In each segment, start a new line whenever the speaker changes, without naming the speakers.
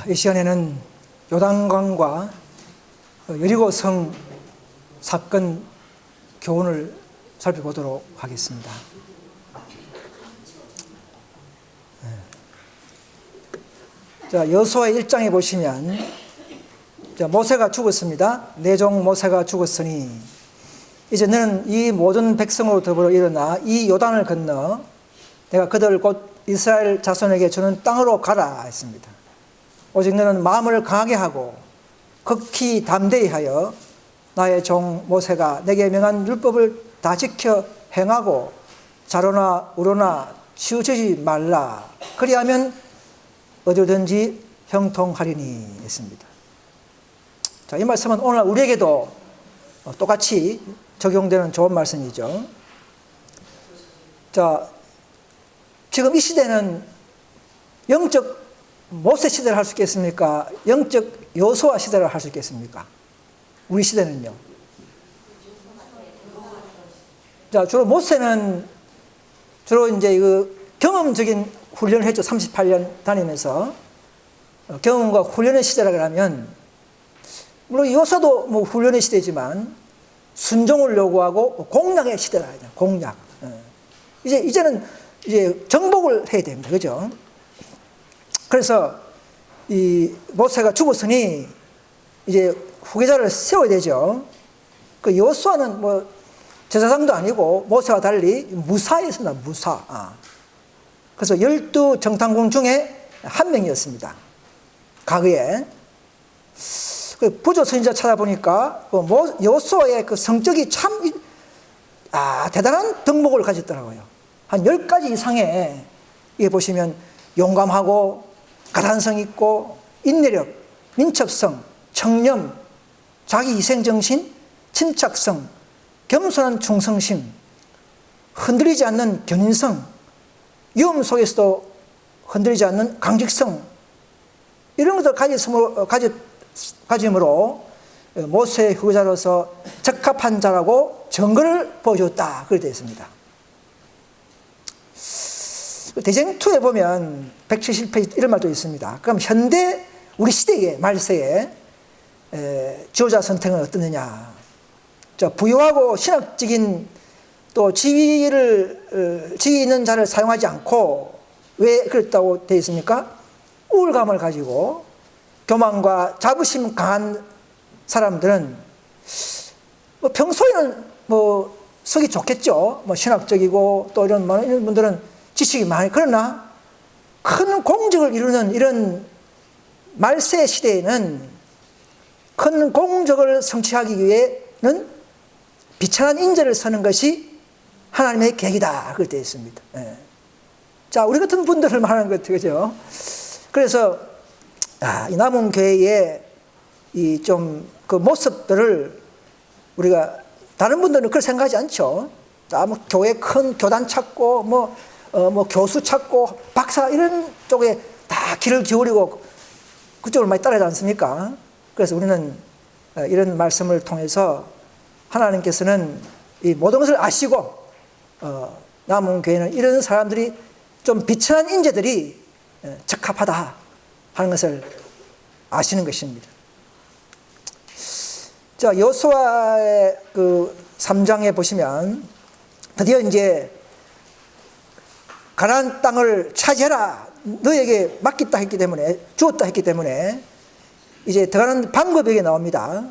이 시간에는 요단강과 여리고성 사건 교훈을 살펴보도록 하겠습니다. 자, 여호수아 1장에 보시면 모세가 죽었습니다. 내 종 모세가 죽었으니 이제 너는 이 모든 백성으로 더불어 일어나 이 요단을 건너 내가 그들 곧 이스라엘 자손에게 주는 땅으로 가라 했습니다. 오직 너는 마음을 강하게 하고 극히 담대히 하여 나의 종 모세가 내게 명한 율법을 다 지켜 행하고 좌로나 우로나 치우치지 말라. 그리하면 어디든지 형통하리니 했습니다. 자, 이 말씀은 오늘 우리에게도 똑같이 적용되는 좋은 말씀이죠. 자, 지금 이 시대는 영적 모세 시대를 할 수 있겠습니까? 영적 여호수아 시대를 할 수 있겠습니까? 우리 시대는요. 자, 주로 모세는 주로 이제 경험적인 훈련을 했죠. 38년 다니면서 경험과 훈련의 시대라 그러면 물론 여호수아도 뭐 훈련의 시대지만 순종을 요구하고 공약의 시대라 하죠. 공약. 이제는 정복을 해야 됩니다. 그죠? 그래서 이 모세가 죽었으니 이제 후계자를 세워야 되죠. 그 여호수아는 뭐 제사장도 아니고 모세와 달리 무사였습니다. 무사. 그래서 12정탐꾼 중에 한 명이었습니다. 과거에. 그 부조 선지자 찾아보니까 여호수아의 그 성적이 참 대단한 덕목을 가졌더라고요. 한 10가지 이상의, 이게 보시면 용감하고 가단성 있고 인내력, 민첩성, 청렴, 자기 희생정신, 침착성, 겸손한 충성심, 흔들리지 않는 견인성, 위험 속에서도 흔들리지 않는 강직성, 이런 것을 가짐으로 모세의 후계자로서 적합한 자라고 증거를 보여줬다. 그렇게 되어 있습니다. 대쟁2에 보면 170페이지 이런 말도 있습니다. 그럼 현대 우리 시대의 말세에 지도자 선택은 어떠느냐. 부유하고 신학적인 또 지위 있는 자를 사용하지 않고 왜 그랬다고 되어 있습니까? 우울감을 가지고 교만과 자부심 강한 사람들은 평소에는 성이 좋겠죠. 신학적이고 또 이런 분들은 지식이 많이, 그러나 큰 공적을 이루는 이런 말세 시대에는 큰 공적을 성취하기 위해는 비천한 인재를 서는 것이 하나님의 계획이다. 그렇게 되어 있습니다. 자, 우리 같은 분들을 말하는 것 같아요. 그죠? 그래서, 이 남은 교회의 그 모습들을 우리가, 다른 분들은 그렇게 생각하지 않죠. 교회 큰 교단 찾고, 교수 찾고, 박사 이런 쪽에 다 귀를 기울이고 그쪽을 많이 따라하지 않습니까? 그래서 우리는 이런 말씀을 통해서 하나님께서는 이 모든 것을 아시고, 남은 교회는 이런 사람들이 좀 비천한 인재들이 적합하다 하는 것을 아시는 것입니다. 자, 여호수아의 그 3장에 보시면 드디어 이제 가나안 땅을 차지해라. 너에게 맡겼다 했기 때문에, 주었다 했기 때문에 이제 들어가는 방법이 여기 나옵니다.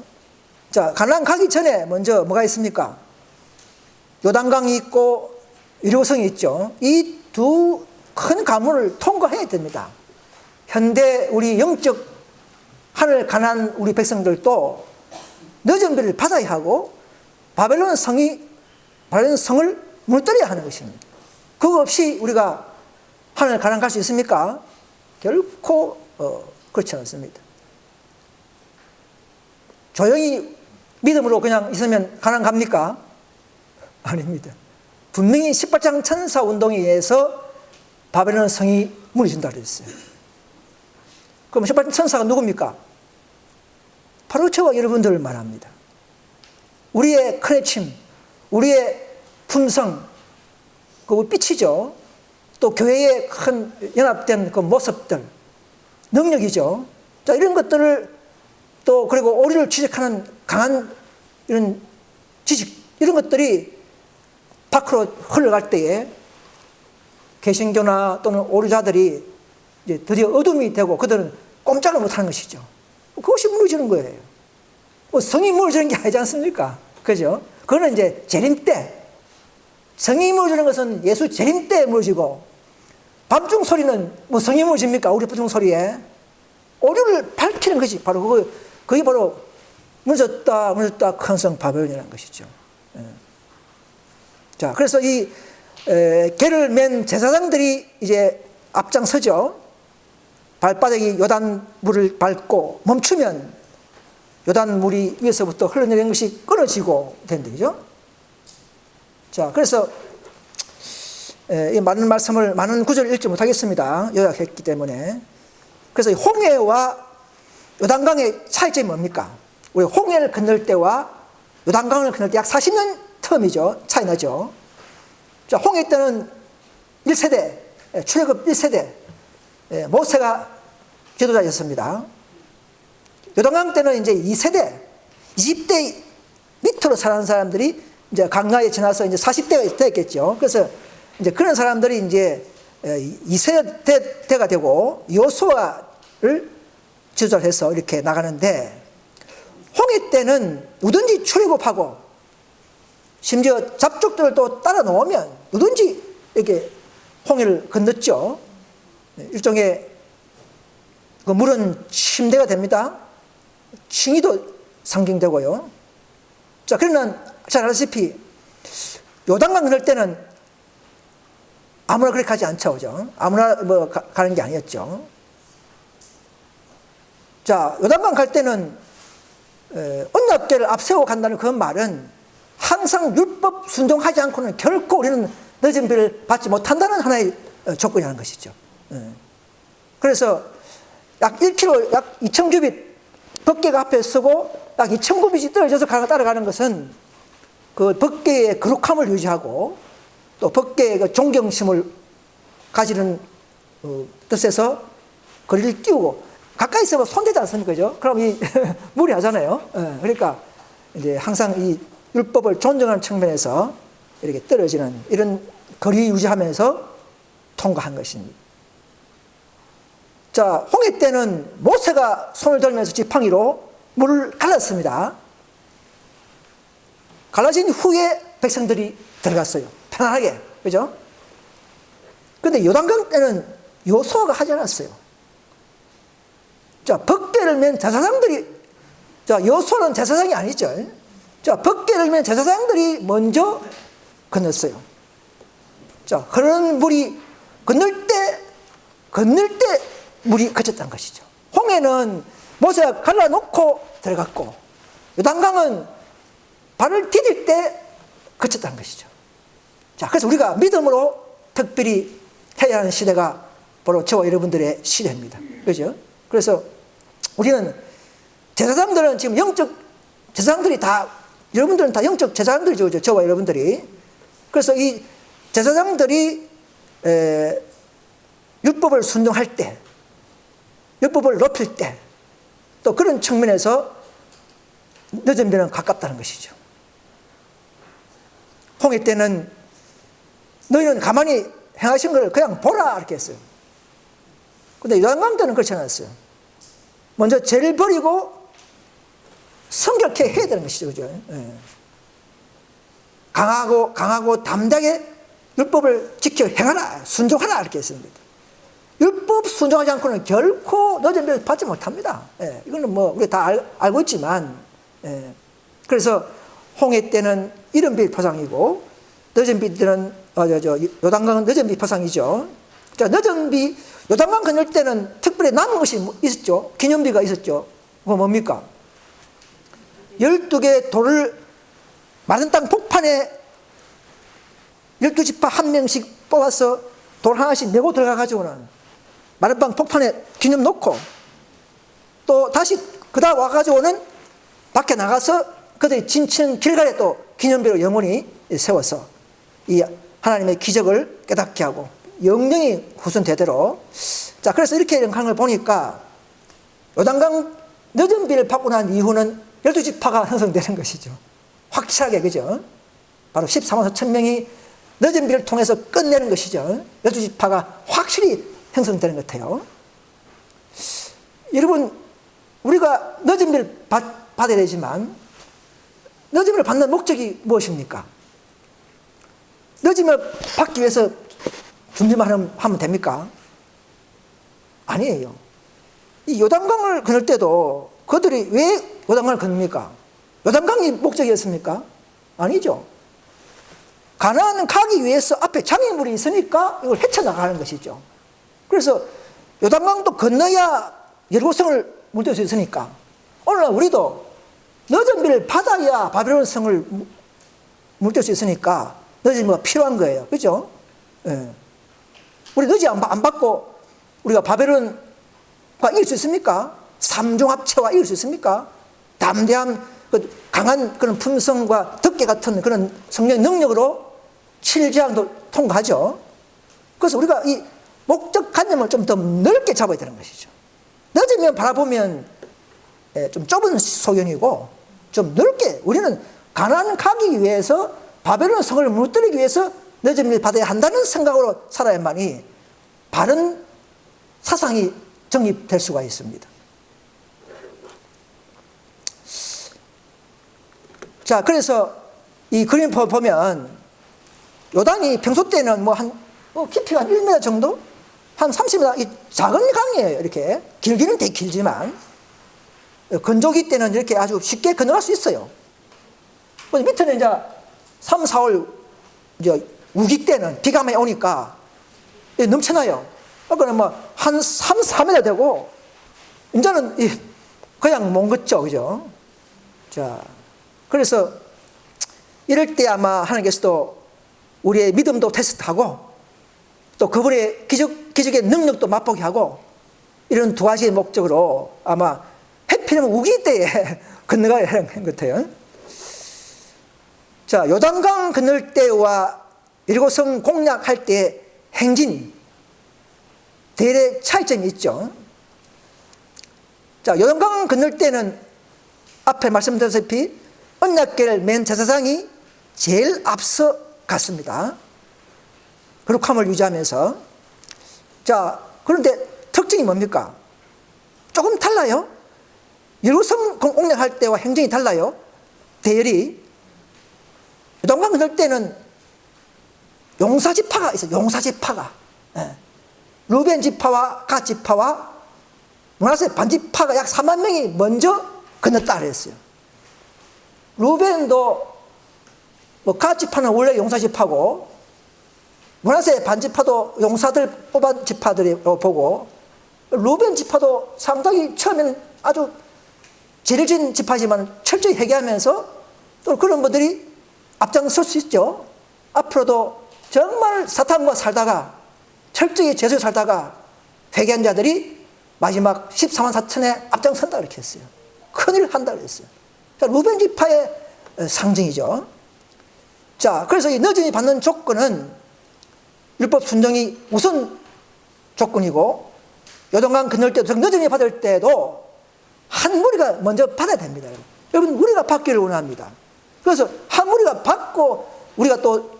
자, 가나안 가기 전에 먼저 뭐가 있습니까? 요단강이 있고 여리고성이 있죠. 이 두 큰 가문을 통과해야 됩니다. 현대 우리 영적 하늘 가난 우리 백성들도 늦은 비를 받아야 하고 바벨론 성을 무너뜨려야 하는 것입니다. 그거 없이 우리가 하늘 가난 갈 수 있습니까? 결코 그렇지 않습니다. 조용히 믿음으로 그냥 있으면 가난 갑니까? 아닙니다. 분명히 18장 천사 운동에 의해서 바벨론 성이 무너진다 그랬어요. 그럼 18장 천사가 누굽니까? 바로 저와 여러분들을 말합니다. 우리의 크레침, 우리의 품성, 그 빛이죠. 또 교회의 큰 연합된 그 모습들, 능력이죠. 자, 이런 것들을 또 그리고 오류를 지적하는 강한 이런 지식, 이런 것들이 밖으로 흘러갈 때에 개신교나 또는 오류자들이 이제 드디어 어둠이 되고 그들은 꼼짝을 못하는 것이죠. 그것이 무너지는 거예요. 뭐 성이 무너지는 게 아니지 않습니까? 그죠? 그거는 이제 재림 때. 성이 무너지는 것은 예수 재림 때 무너지고, 밤중 소리는 뭐 성이 무너집니까? 우리 밤중 소리에. 오류를 밝히는 것이 바로 그게 바로 무너졌다 큰 성 바벨론이라는 것이죠. 자, 그래서 이 개를 맨 제사장들이 이제 앞장서죠. 발바닥이 요단 물을 밟고 멈추면 요단 물이 위에서부터 흘러내리는 것이 끊어지고 된대죠. 자, 그래서 이 많은 말씀을, 많은 구절을 읽지 못하겠습니다. 요약했기 때문에. 그래서 홍해와 요단강의 차이점이 뭡니까? 우리 홍해를 건널 때와 요단강을 건널 때 약 40년 텀이죠. 차이 나죠. 자, 홍해 때는 1세대, 출애굽 1세대, 모세가 지도자였습니다. 요단강 때는 이제 2세대, 20대 밑으로 사는 사람들이 이제 강가에 지나서 이제 40대가 됐겠죠. 그래서 이제 그런 사람들이 이제 2세대가 되고 여호수아를 지도자해서 이렇게 나가는데, 홍해 때는 누든지 출애굽하고 심지어 잡족들도 따라 놓으면 누든지 이렇게 홍해를 건넜죠. 일종의 그 물은 침대가 됩니다. 칭의도 상징되고요. 자, 그러나 잘 알다시피 요단강 건널 때는 아무나 그렇게 가지 않죠. 그죠? 아무나 뭐 가는 게 아니었죠. 자, 요단강 갈 때는 언약궤를 앞세워 간다는 그 말은 항상 율법 순종하지 않고는 결코 우리는 늦은 비를 받지 못한다는 하나의 조건이라는 것이죠. 그래서 약 1km, 약 2,000규빗 법궤가 앞에 서고 약 2,000규빗이 떨어져서 따라가는 것은 그 법궤의 거룩함을 유지하고 또 법궤의 그 존경심을 가지는 뜻에서 거리를 띄우고, 가까이 있으면 손대지 않습니까? 그죠? 그럼 이 무리하잖아요. 그러니까 이제 항상 이 율법을 존중하는 측면에서 이렇게 떨어지는 이런 거리 유지하면서 통과한 것입니다. 자, 홍해 때는 모세가 손을 들면서 지팡이로 물을 갈랐습니다. 갈라진 후에 백성들이 들어갔어요. 편안하게. 그죠? 근데 요단강 때는 여호수아가 하지 않았어요. 자, 법궤를 맨 제사장들이, 자, 여호수아는 제사장이 아니죠. 자, 법궤를 맨 제사장들이 먼저 건넜어요. 자, 흐르는 물이 건널 때 물이 그쳤다는 것이죠. 홍해는 모세가 갈라놓고 들어갔고, 요단강은 발을 디딜 때 그쳤다는 것이죠. 자, 그래서 우리가 믿음으로 특별히 해야 하는 시대가 바로 저와 여러분들의 시대입니다. 그죠? 그래서 우리는 제사장들은 지금 영적 제사장들이 다, 여러분들은 다 영적 제사장들이죠. 저와 여러분들이. 그래서 이 제사장들이 율법을 순종할 때, 율법을 높일 때, 또 그런 측면에서 늦은 비는 가깝다는 것이죠. 홍해 때는 너희는 가만히 행하신 것을 그냥 보라 이렇게 했어요. 근데 요단강 때는 그렇지 않았어요. 먼저 죄를 버리고 성결케 해야 되는 것이죠. 그죠? 강하고 담대하게 율법을 지켜 행하라, 순종하라 이렇게 했습니다. 율법 순종하지 않고는 결코 늦은 비를 받지 못합니다. 이거는 뭐 우리 다 알고 있지만, 그래서 홍해 때는 이른 비 포상이고 늦은 비들은 요단강은 늦은 비 포상이죠. 자, 늦은 비, 요단강 건널 때는 특별히 남은 것이 있었죠. 기념비가 있었죠. 그거 뭡니까? 12개의 돌을 마른 땅 폭판에 12지파 한 명씩 뽑아서 돌 하나씩 메고 들어가가지고는 마른 땅 폭판에 기념 놓고, 또 다시 그다음 와가지고는 밖에 나가서 그들이 진치는 길가에 또 기념비로 영원히 세워서 이 하나님의 기적을 깨닫게 하고 영영이 후손 대대로. 자, 그래서 이렇게 하는 걸 보니까 요단강 늦은 비를 받고 난 이후는 12지파가 형성되는 것이죠. 확실하게, 그죠? 바로 14만 4천 명이 늦은 비를 통해서 끝내는 것이죠. 12지파가 확실히 형성되는 것 같아요. 여러분, 우리가 늦은 비를 받아야 되지만 늦은 비를 받는 목적이 무엇입니까? 늦음을 받기 위해서 준비만 하면 됩니까? 아니에요. 이 요단강을 건널 때도 그들이 왜 요단강을 건넙니까? 요단강이 목적이었습니까? 아니죠. 가나안 가기 위해서 앞에 장애물이 있으니까 이걸 헤쳐나가는 것이죠. 그래서 요단강도 건너야 여리고성을 물들 수 있으니까 오늘날 우리도 늦은 비를 받아야 바벨론 성을 물들 수 있으니까 늦은 비가 필요한 거예요. 그죠? 예. 우리 늦이 안 받고 우리가 바벨론과 이길 수 있습니까? 삼종합체와 이길 수 있습니까? 담대한 강한 그런 품성과 덕계 같은 그런 성령의 능력으로 7재앙도 통과하죠. 그래서 우리가 이 목적 관념을 좀 더 넓게 잡아야 되는 것이죠. 늦으면 바라보면 좀 좁은 소견이고 좀 넓게 우리는 가나안 가기 위해서 바벨론 성을 무너뜨리기 위해서 늦음을 받아야 한다는 생각으로 살아야만이 바른 사상이 정립될 수가 있습니다. 자, 그래서 이 그림 보면 요단이 평소 때는 깊이가 한 1m 정도? 한 30m, 이 작은 강이에요. 이렇게. 길기는 되게 길지만. 건조기 때는 이렇게 아주 쉽게 건너갈 수 있어요. 밑에는 이제 3, 4월 이제 우기 때는 비가 많이 오니까 넘쳐나요. 그러니까 한 3, 4m 되고, 이제는 그냥 못 걷죠. 그죠? 자, 그래서 이럴 때 아마 하나님께서도 우리의 믿음도 테스트하고 또 그분의 기적의 능력도 맛보게 하고 이런 두 가지의 목적으로 아마 해피는 우기 때에 건너가야 하는 것 같아요. 자, 요단강 건널 때와 여리고성 공략할 때의 행진 대례 차이점이 있죠. 자, 요단강 건널 때는 앞에 말씀드렸다시피 언약궤를 맨 제사장이 제일 앞서 갔습니다. 거룩함을 유지하면서. 자, 그런데 특징이 뭡니까? 조금 달라요. 여리고성 공략할 때와 행정이 달라요. 대열이. 요단강 건널 때는 용사지파가 있어요. 용사지파가. 루벤 지파와 갓 지파와 므낫세 반지파가 약 4만 명이 먼저 건넜다 그랬어요. 루벤도 갓 지파는 원래 용사지파고 므낫세 반지파도 용사들 뽑은 지파들이 보고 루벤 지파도 상당히 처음에는 아주 지려진 지파지만 철저히 회개하면서 또 그런 분들이 앞장설 수 있죠. 앞으로도 정말 사탄과 살다가 철저히 죄수에 살다가 회개한 자들이 마지막 14만 4천에 앞장선다 이렇게 했어요. 큰일을 한다 그랬어요. 루벤 지파의 상징이죠. 자, 그래서 이 늦음이 받는 조건은 율법 순종이 우선 조건이고 요단강 건널 때도 늦음이 받을 때도 한 무리가 먼저 받아야 됩니다. 여러분, 우리가 받기를 원합니다. 그래서 한 무리가 받고 우리가 또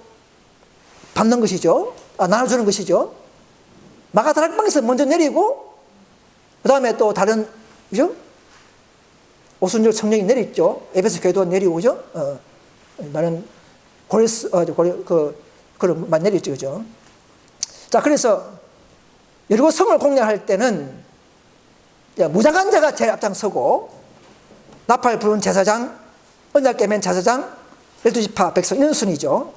받는 것이죠. 나눠주는 것이죠. 마가다락방에서 먼저 내리고 그 다음에 또 다른, 그죠? 오순절 성령이 내렸죠. 에베소 교회도 내리고, 그죠? 나는 그런 많이 내렸죠, 그죠? 자, 그래서 여리고 성을 공략할 때는 무장한 자가 제일 앞장서고 나팔 부른 제사장, 언약궤 맨 제사장, 12지파 백성 이런 순이죠.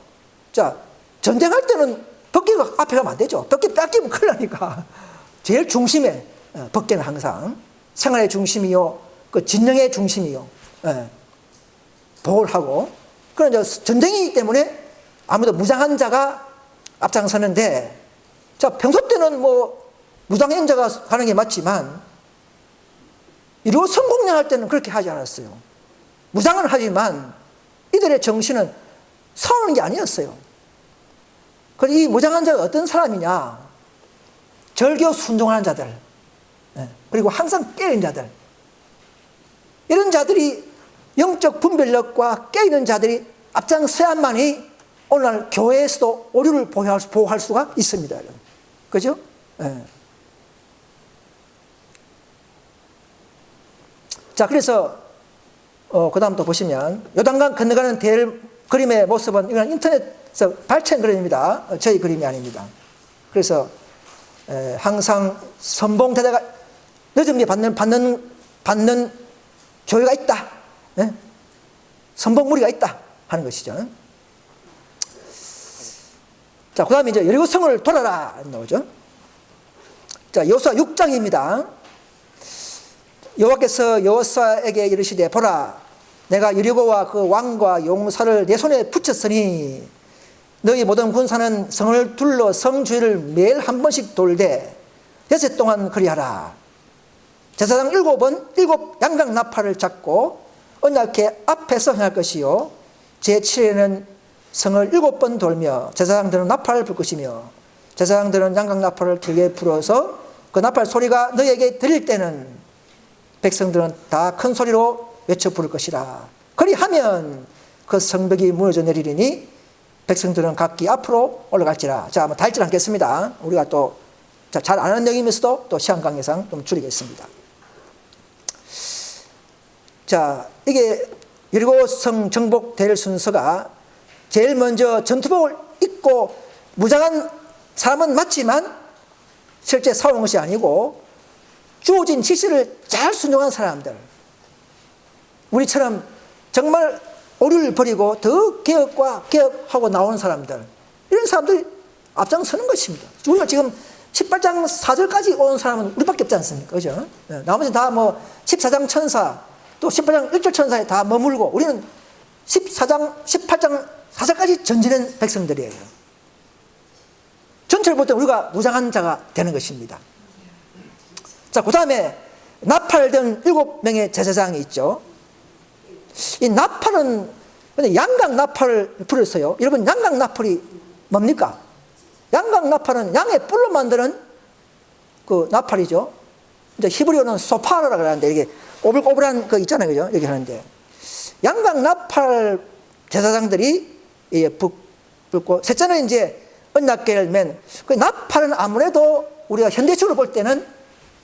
자, 전쟁할 때는 법궤가 앞에 가면 안 되죠. 법궤 뺏기면 큰일 나니까 제일 중심에 법궤는 항상 생활의 중심이요, 그 진영의 중심이요, 보호를 하고. 그런 전쟁이기 때문에 아무래도 무장한 자가 앞장서는데, 자, 평소 때는 무장한 자가 하는 게 맞지만 이리고 성공략할 때는 그렇게 하지 않았어요. 무장은 하지만 이들의 정신은 싸우는 게 아니었어요. 그래서 이 무장한 자가 어떤 사람이냐? 절교 순종하는 자들, 그리고 항상 깨어있는 자들, 이런 자들이 영적 분별력과 깨어있는 자들이 앞장서야만이 오늘날 교회에서도 오류를 보호할 수가 있습니다. 그죠? 자, 그래서 그 다음 또 보시면 요단강 건너가는 그림의 모습은 이건 인터넷에서 발췌한 그림입니다. 저희 그림이 아닙니다. 그래서 항상 선봉대대가 늦음이 받는 교회가 있다. 선봉무리가 있다 하는 것이죠. 자, 그 다음에 이제 여리고성을 돌아라 나오죠. 자, 여호수아 6장입니다. 여호와께서 여호수아에게 이르시되 보라, 내가 여리고와 그 왕과 용사를 내 손에 붙였으니 너희 모든 군사는 성을 둘러 성 주위를 매일 한 번씩 돌되 6해 동안 그리하라. 제사장 7은 7 양각 나팔을 잡고 언약궤 앞에서 행할 것이요 제7회는 성을 7번 돌며 제사장들은 나팔을 불 것이며 제사장들은 양각 나팔을 길게 불어서 그 나팔 소리가 너희에게 들릴 때는 백성들은 다 큰 소리로 외쳐 부를 것이라. 그리하면 그 성벽이 무너져 내리리니 백성들은 각기 앞으로 올라갈지라. 자, 달질 않겠습니다. 우리가 또 잘 아는 내용이면서도 또 시간 관계상 좀 줄이겠습니다. 자, 이게 여리고성 정복될 순서가 제일 먼저 전투복을 입고 무장한 사람은 맞지만 실제 싸우는 것이 아니고 주어진 지시를 잘 순종한 사람들, 우리처럼 정말 오류를 버리고 더 개혁하고 나오는 사람들, 이런 사람들이 앞장서는 것입니다. 우리가 지금 18장 4절까지 온 사람은 우리밖에 없지 않습니까? 그죠? 나머지 다 14장 천사, 또 18장 1절 천사에 다 머물고 우리는 18장 4절까지 전진한 백성들이에요. 전체를 볼 때 우리가 무장한 자가 되는 것입니다. 자, 그 다음에 나팔 든 7명의 제사장이 있죠. 이 나팔은 양각 나팔을 불었어요. 여러분, 양각 나팔이 뭡니까? 양각 나팔은 양의 뿔로 만드는 그 나팔이죠. 이제 히브리어는 소파라고 하는데 이게 오불오불한 거 있잖아요. 그죠? 여기 하는데. 양각 나팔 제사장들이 불고, 셋째는 이제 언약궤를 맨, 그 나팔은 아무래도 우리가 현대적으로 볼 때는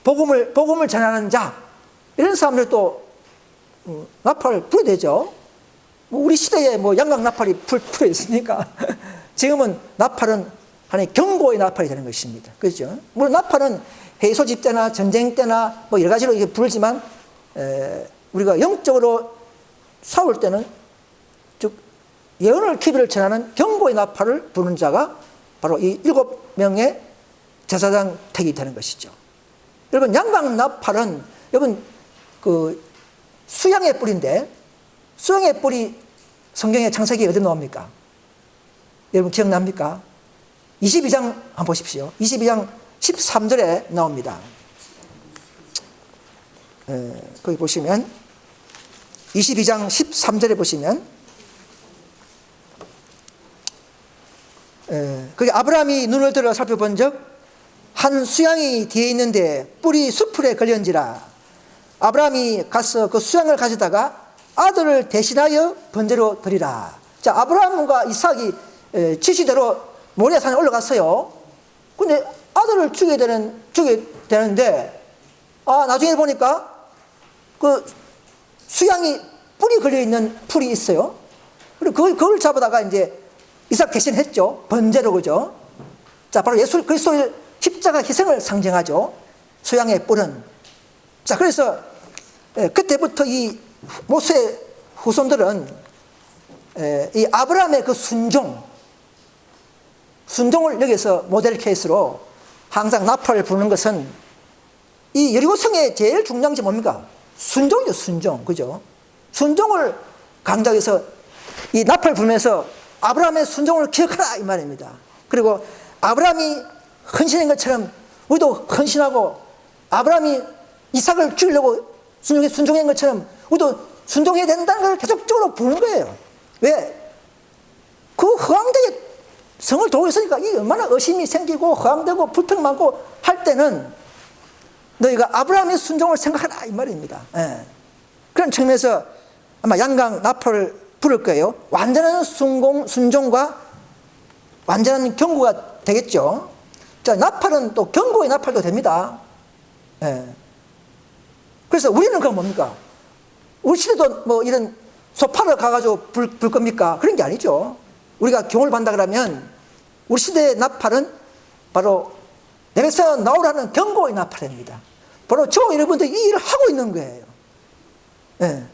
복음을 전하는 자, 이런 사람들 또 나팔을 불어야 되죠. 우리 시대에 양각 나팔이 풀어 있으니까 지금은 나팔은 하나의 경고의 나팔이 되는 것입니다. 그렇죠? 물론 나팔은 해소집 때나 전쟁 때나 여러 가지로 이게 불지만 우리가 영적으로 싸울 때는 즉 예언을 기별을 전하는 경고의 나팔을 부는 자가 바로 이 7명의 제사장 택이 되는 것이죠. 여러분, 양각 나팔은 여러분 그 수양의 뿔인데, 수양의 뿔이 성경의 창세기에 어디 나옵니까? 여러분 기억납니까? 22장 한번 보십시오. 22장 13절에 나옵니다. 거기 보시면 22장 13절에 보시면 거기 아브라함이 눈을 들어 살펴본 적 한 수양이 뒤에 있는데 뿔이 수풀에 걸렸는지라. 아브라함이 가서 그 수양을 가져다가 아들을 대신하여 번제로 드리라. 자, 아브라함과 이삭이 지시대로 모리아산에 올라갔어요. 근데 아들을 죽여야 되는데 나중에 보니까 그 수양이 뿔이 걸려있는 풀이 있어요. 그리고 그걸 잡아다가 이제 이삭 대신했죠. 번제로. 그죠? 자, 바로 예수 그리스도의 십자가 희생을 상징하죠. 수양의 뿔은. 자, 그래서 그때부터 이 모세의 후손들은 이 아브라함의 그 순종을 여기서 모델 케이스로 항상 나팔을 부는 것은 이 여리고성의 제일 중요한 게 뭡니까? 순종이죠, 순종. 그죠? 순종을 강조해서 이 나팔 불면서 아브라함의 순종을 기억하라 이 말입니다. 그리고 아브라함이 헌신한 것처럼 우리도 헌신하고, 아브라함이 이삭을 죽이려고 순종한 것처럼 우리도 순종해야 된다는 걸 계속적으로 부르는 거예요. 왜? 그 허황되게 성을 도고 있으니까 이 얼마나 의심이 생기고 허황되고 불평 많고 할 때는 너희가 아브라함의 순종을 생각하라 이 말입니다. 예. 그런 측면에서 아마 양강 나팔을 부를 거예요. 완전한 순종과 완전한 경고가 되겠죠. 자, 나팔은 또 경고의 나팔도 됩니다. 예. 그래서 우리는 그건 뭡니까? 우리 시대도 뭐 이런 소파를 가가지고 불 겁니까? 그런 게 아니죠. 우리가 경호를 받는다 그러면 우리 시대의 나팔은 바로 내게서 나오라는 경고의 나팔입니다. 바로 저 여러분들이 이 일을 하고 있는 거예요. 예.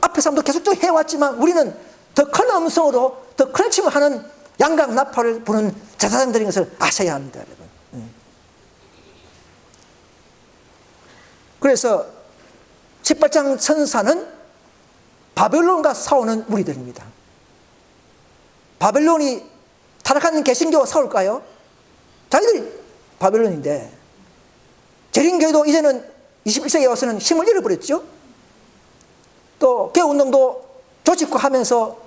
앞에 사람도 계속적으로 해왔지만 우리는 더 큰 음성으로 더 큰 침을 하는 양강 나팔을 부는 제사장들인 것을 아셔야 합니다, 여러분. 그래서 18장 천사는 바벨론과 싸우는 무리들입니다. 바벨론이 타락한 개신교와 싸울까요? 자기들이 바벨론인데, 재림교회도 이제는 21세기에 와서는 힘을 잃어버렸죠. 또 개운동도 조직화하면서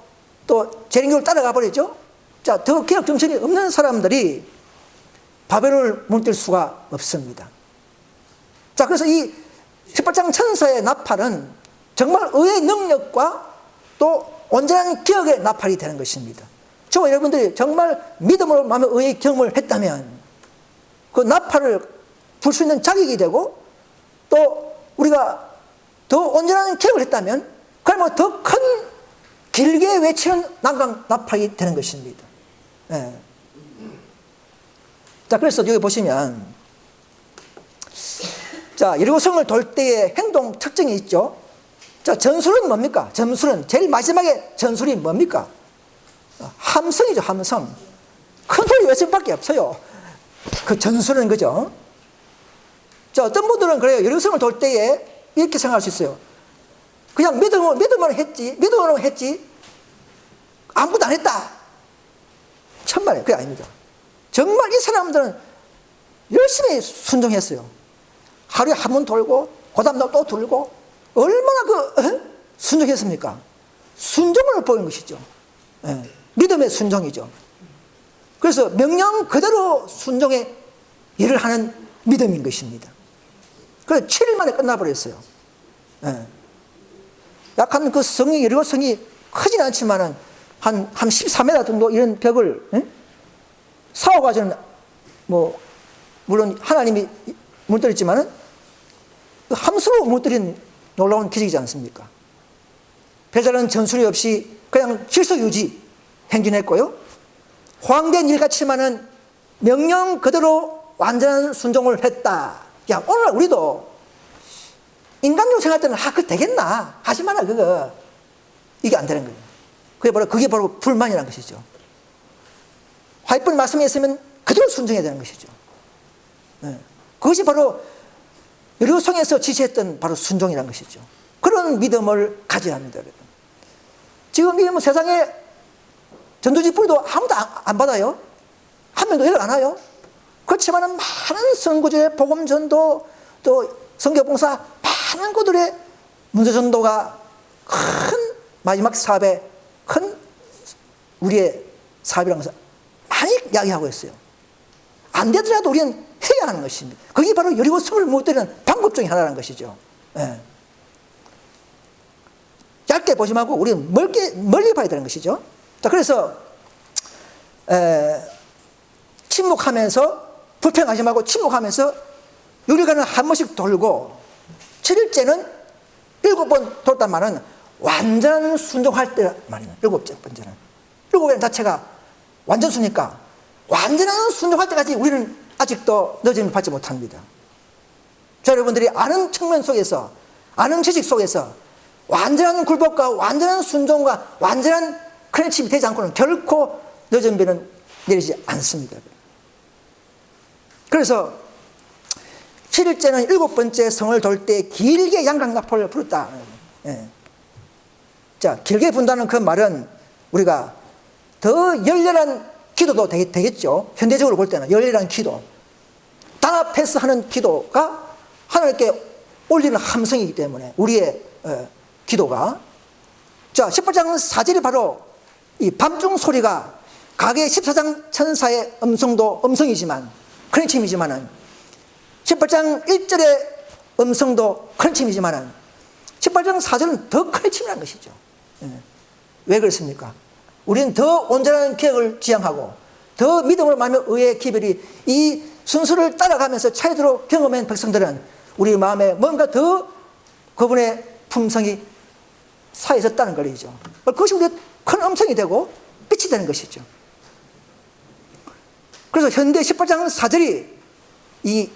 또 재림교를 따라가 버렸죠. 자, 더 개혁 정신이 없는 사람들이 바벨론을 무너뜨릴 수가 없습니다. 자, 그래서 이 18장 천사의 나팔은 정말 의의 능력과 또 온전한 기억의 나팔이 되는 것입니다. 저와 여러분들이 정말 믿음으로 마음의 의의 경험을 했다면 그 나팔을 불 수 있는 자격이 되고, 또 우리가 더 온전한 기억을 했다면 그러면 더 큰 길게 외치는 난강 나팔이 되는 것입니다. 예. 자, 그래서 여기 보시면, 자, 여리고성을 돌 때의 행동 특징이 있죠. 자, 전술은 뭡니까? 전술은 제일 마지막에 전술이 뭡니까? 함성이죠, 함성. 큰 소리 외침밖에 없어요. 그 전술은 그죠? 자, 어떤 분들은 그래요. 여리고성을 돌 때에 이렇게 생각할 수 있어요. 그냥 믿음으로 했지. 아무것도 안 했다. 천만에 그게 아닙니다. 정말 이 사람들은 열심히 순종했어요. 하루에 한 번 돌고 그 다음날 또 돌고 얼마나 순종했습니까? 순종을 보이는 것이죠. 예, 믿음의 순종이죠. 그래서 명령 그대로 순종의 일을 하는 믿음인 것입니다. 그래서 7일 만에 끝나버렸어요. 예. 약한 그 성이, 여리고 성이 크진 않지만은 한 14m 정도 이런 벽을 싸워가지고는 뭐 물론 하나님이 무너뜨렸지만은 함수로 무너뜨린 놀라운 기적이지 않습니까? 별다른 전술이 없이 그냥 질서 유지 행진했고요. 호황된 일 같지만은 명령 그대로 완전한 순종을 했다. 야, 오늘 우리도 인간적으로 생각할 때는 그거 되겠나? 하지 마라 그거. 이게 안 되는 거예요. 그게 바로 불만이라는 것이죠. 화이쁜 말씀이 있으면 그대로 순종해야 되는 것이죠. 네. 그것이 바로 여리고성에서 지시했던 바로 순종이라는 것이죠. 그런 믿음을 가져야 합니다, 여러분. 지금 이 세상에 전도지 뿌리도 아무도 안 받아요. 한 명도 연락 안 와요. 그렇지만 많은 선구제, 복음전도, 또 선교봉사 많은 곳들의 문서전도가 큰 마지막 사업에 큰 우리의 사업이라는 것을 많이 이야기하고 있어요. 안 되더라도 우리는 해야 하는 것입니다. 그게 바로 여리고성을 무너뜨리는 방법 중에 하나라는 것이죠. 예. 얇게 보지 말고 우리는 멀리 봐야 되는 것이죠. 자, 그래서 침묵하면서, 불평하지 말고 침묵하면서 유리관을 한 번씩 돌고, 7일째는 7번 돌단 말은 완전 순종할 때 말이에요. 7번째는 7번 자체가 완전 순이니까 완전한 순종할 때까지 우리는 아직도 늦음을 받지 못합니다. 자, 여러분들이 아는 측면 속에서, 아는 지식 속에서 완전한 굴복과 완전한 순종과 완전한 크랜침이 되지 않고는 결코 늦은 비는 내리지 않습니다. 그래서 7일째는 7번째 성을 돌 때 길게 양강나팔을 불었다. 예. 자, 길게 분다는 그 말은 우리가 더 열렬한 기도도 되겠죠. 현대적으로 볼 때는 열렬한 기도, 단합해서 하는 기도가 하나님께 올리는 함성이기 때문에 우리의 기도가, 자, 18장 4절이 바로 이 밤중 소리가 가게 14장 천사의 음성이지만 크랜침이지만은 18장 1절의 음성도 큰 힘이지만 18장 4절은 더 큰 힘이라는 것이죠. 왜 그렇습니까? 우리는 더 온전한 개혁을 지향하고 더 믿음으로 말하며 의의 기별이 이 순수를 따라가면서 차이도록 경험한 백성들은 우리 마음에 뭔가 더 그분의 품성이 사해졌다는 것이죠. 그것이 우리의 큰 음성이 되고 빛이 되는 것이죠. 그래서 현대 18장 4절이 이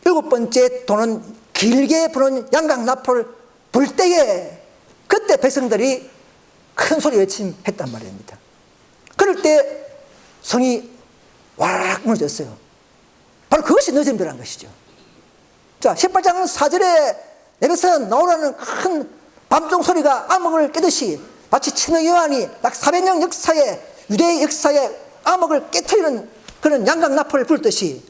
7번째 도는 길게 부는 양강나팔을 불 때에 그때 백성들이 큰 소리 외침했단 말입니다. 그럴 때 성이 와락 무너졌어요. 바로 그것이 늦음이라는 것이죠. 자, 18장 4절에 내뱉어 나오라는 큰 밤종 소리가 암흑을 깨듯이 마치 친히 요한이 약 400년 역사에 유대의 역사에 암흑을 깨트리는 그런 양강나팔을 불듯이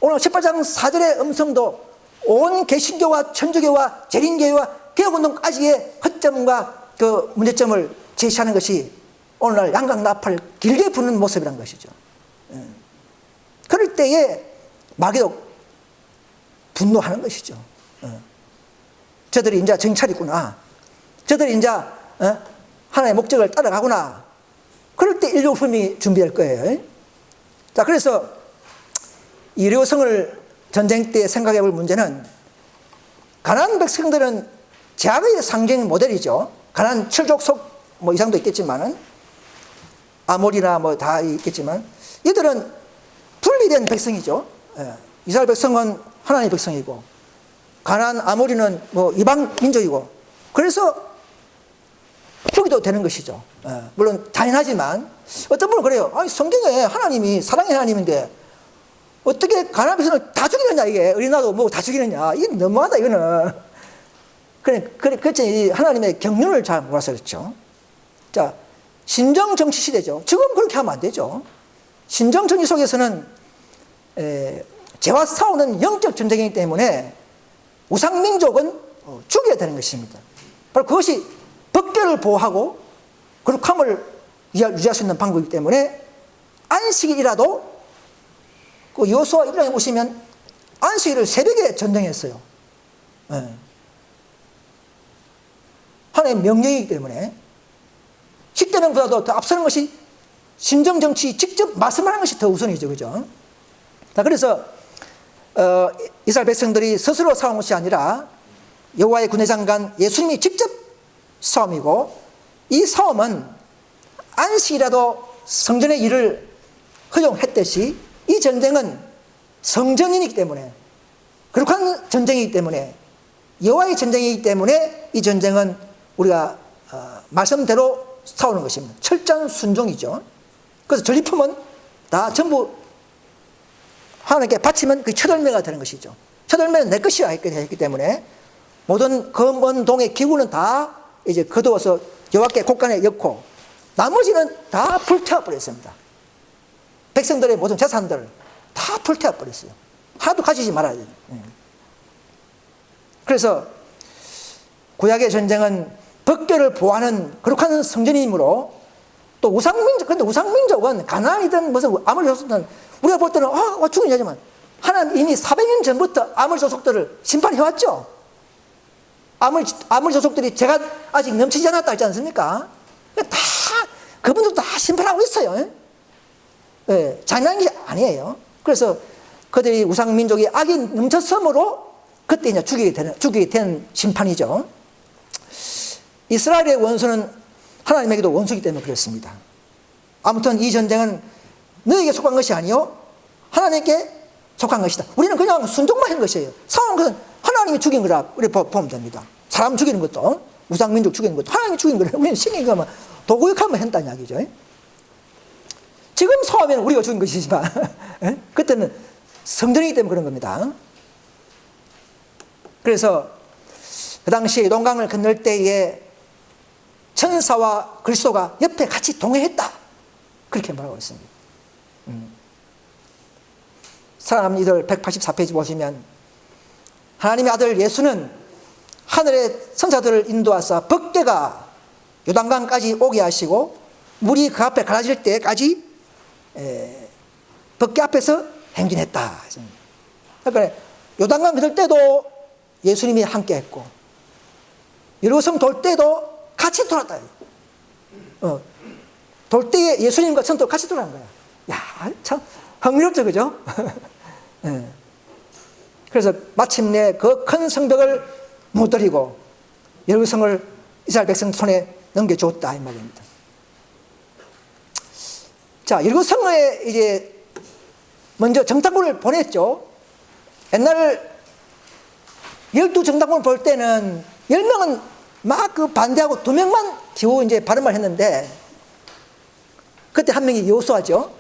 오늘 18장 4절의 음성도 온 개신교와 천주교와 재림교와 개혁운동까지의 허점과 그 문제점을 제시하는 것이 오늘날 양강나팔 길게 부는 모습이란 것이죠. 그럴 때에 마귀도 분노하는 것이죠. 저들이 이제 정찰이구나. 저들이 이제 하나님의 목적을 따라가구나. 그럴 때 인류 흠이 준비할 거예요. 자, 그래서 이 려성을 전쟁 때 생각해 볼 문제는 가나안 백성들은 제약의 상징 모델이죠. 가나안 7족속 뭐 이상도 있겠지만은 아몰이나 뭐 다 있겠지만 이들은 분리된 백성이죠. 이스라엘 백성은 하나님의 백성이고 가나안 아몰이는 뭐 이방 민족이고 그래서 죽이도 되는 것이죠. 물론 잔인하지만 어떤 분은 그래요. 아니 성경에 하나님이 사랑의 하나님인데 어떻게 가나안 백성을 다 죽이느냐 이게 어린아도 뭐 다 죽이느냐 이게 너무하다 이거는. 그렇지 하나님의 경륜을 잘 몰라서 그렇죠. 자, 신정 정치 시대죠. 지금 그렇게 하면 안 되죠. 신정 정치 속에서는 죄와 싸우는 영적 전쟁이기 때문에 우상 민족은 죽여야 되는 것입니다. 바로 그것이 법궤를 보호하고 거룩함을 유지할 수 있는 방법이기 때문에 안식일이라도 그 여호수아 1장에 보시면 안식일을 새벽에 전쟁했어요. 하나님의 명령이기 때문에 십계명보다도 더 앞서는 것이 신정정치 직접 말씀하는 것이 더 우선이죠. 그죠? 자, 그래서 이스라엘 백성들이 스스로 싸운 것이 아니라 여호와의 군대장관 예수님이 직접 싸움이고 이 싸움은 안식이라도 성전의 일을 허용했듯이 이 전쟁은 성전이기 때문에 거룩한 전쟁이기 때문에 여호와의 전쟁이기 때문에 이 전쟁은 우리가 말씀대로 싸우는 것입니다. 철저한 순종이죠. 그래서 전리품은 다 전부 하나님께 바치면 그 첫열매가 되는 것이죠. 첫열매는 내 것이야 했기 때문에 모든 검은동의 기구는 다 이제 거두어서 여호와께 곳간에 엮고 나머지는 다 불태워 버렸습니다. 백성들의 모든 재산들을 다 불태워 버렸어요. 하나도 가지지 말아야 돼요. 그래서 구약의 전쟁은 법궤를 보호하는 거룩한 성전이므로 또 우상민족, 근데 우상민족은 가나안이든 무슨 아몰 족속들은 우리가 볼 때는 죽이냐 하지만 하나님 이미 400년 전부터 아몰 족속들을 심판해왔죠. 아몰 족속들이 죄가 아직 넘치지 않았다 했지 않습니까? 다 그분들도 다 심판하고 있어요. 네, 잔인한 게 아니에요. 그래서 그들이 우상민족이 악이 넘쳤으므로 그때 이제 죽이게 된 심판이죠. 이스라엘의 원수는 하나님에게도 원수이기 때문에 그렇습니다. 아무튼 이 전쟁은 너에게 속한 것이 아니요 하나님께 속한 것이다. 우리는 그냥 순종만 한 것이에요. 싸운 것은 하나님이 죽인 거라 우리 보면 됩니다. 사람 죽이는 것도 우상민족 죽이는 것도 하나님이 죽인 거라 우리는 신인 거면 도구역하면 한다는 이야기죠. 지금 싸우면 우리가 죽인 것이지만 그때는 성전이기 때문에 그런 겁니다. 그래서 그 당시에 요단강을 건널 때에 천사와 그리스도가 옆에 같이 동행했다. 그렇게 말하고 있습니다. 사랑하는 이들 184페이지 보시면 하나님의 아들 예수는 하늘의 선사들을 인도하사 법궤가 요단강까지 오게 하시고 물이 그 앞에 갈라질 때까지 법궤 앞에서 행진했다. 그러니까 요단강 건널 때도 예수님이 함께 했고, 여리고성 돌 때도 같이 돌았다. 돌 때에 예수님과 전도 같이 돌아간 거야. 야, 참 흥미롭죠, 그죠? 네. 그래서 마침내 그 큰 성벽을 무너뜨리고 여리고성을 이스라엘 백성 손에 넘겨줬다 이 말입니다. 자, 여리고성에 이제 먼저 정탐꾼을 보냈죠. 옛날 12정탐꾼을 볼 때는 10명은 막 그 반대하고 2명만 겨우 이제 바른 말 했는데, 그때 한 명이 여호수아죠.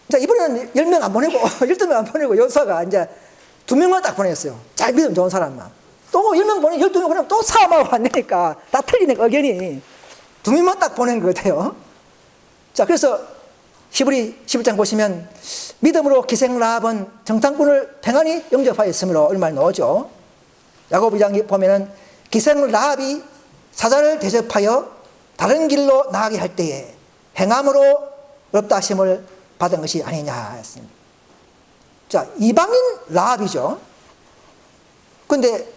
자, 이번에는 10명 안 보내고 12명 안 보내고 여호수아가 이제 2명만 딱 보냈어요. 잘 믿음 좋은 사람만. 또 10명 보내 12명 보내면 또 사람하고 안 되니까 다 틀리네, 의견이. 2명만 딱 보낸 것 같아요. 자, 그래서 히브리 11장 보시면 믿음으로 기생 라합은 정탐꾼을 평안히 영접하였으므로 얼마나 나오죠. 야고보 2장 보면은 기생 라합이 사자를 대접하여 다른 길로 나가게 할 때에 행함으로 의롭다 하심을 받은 것이 아니냐 했습니다. 자, 이방인 라합이죠. 근데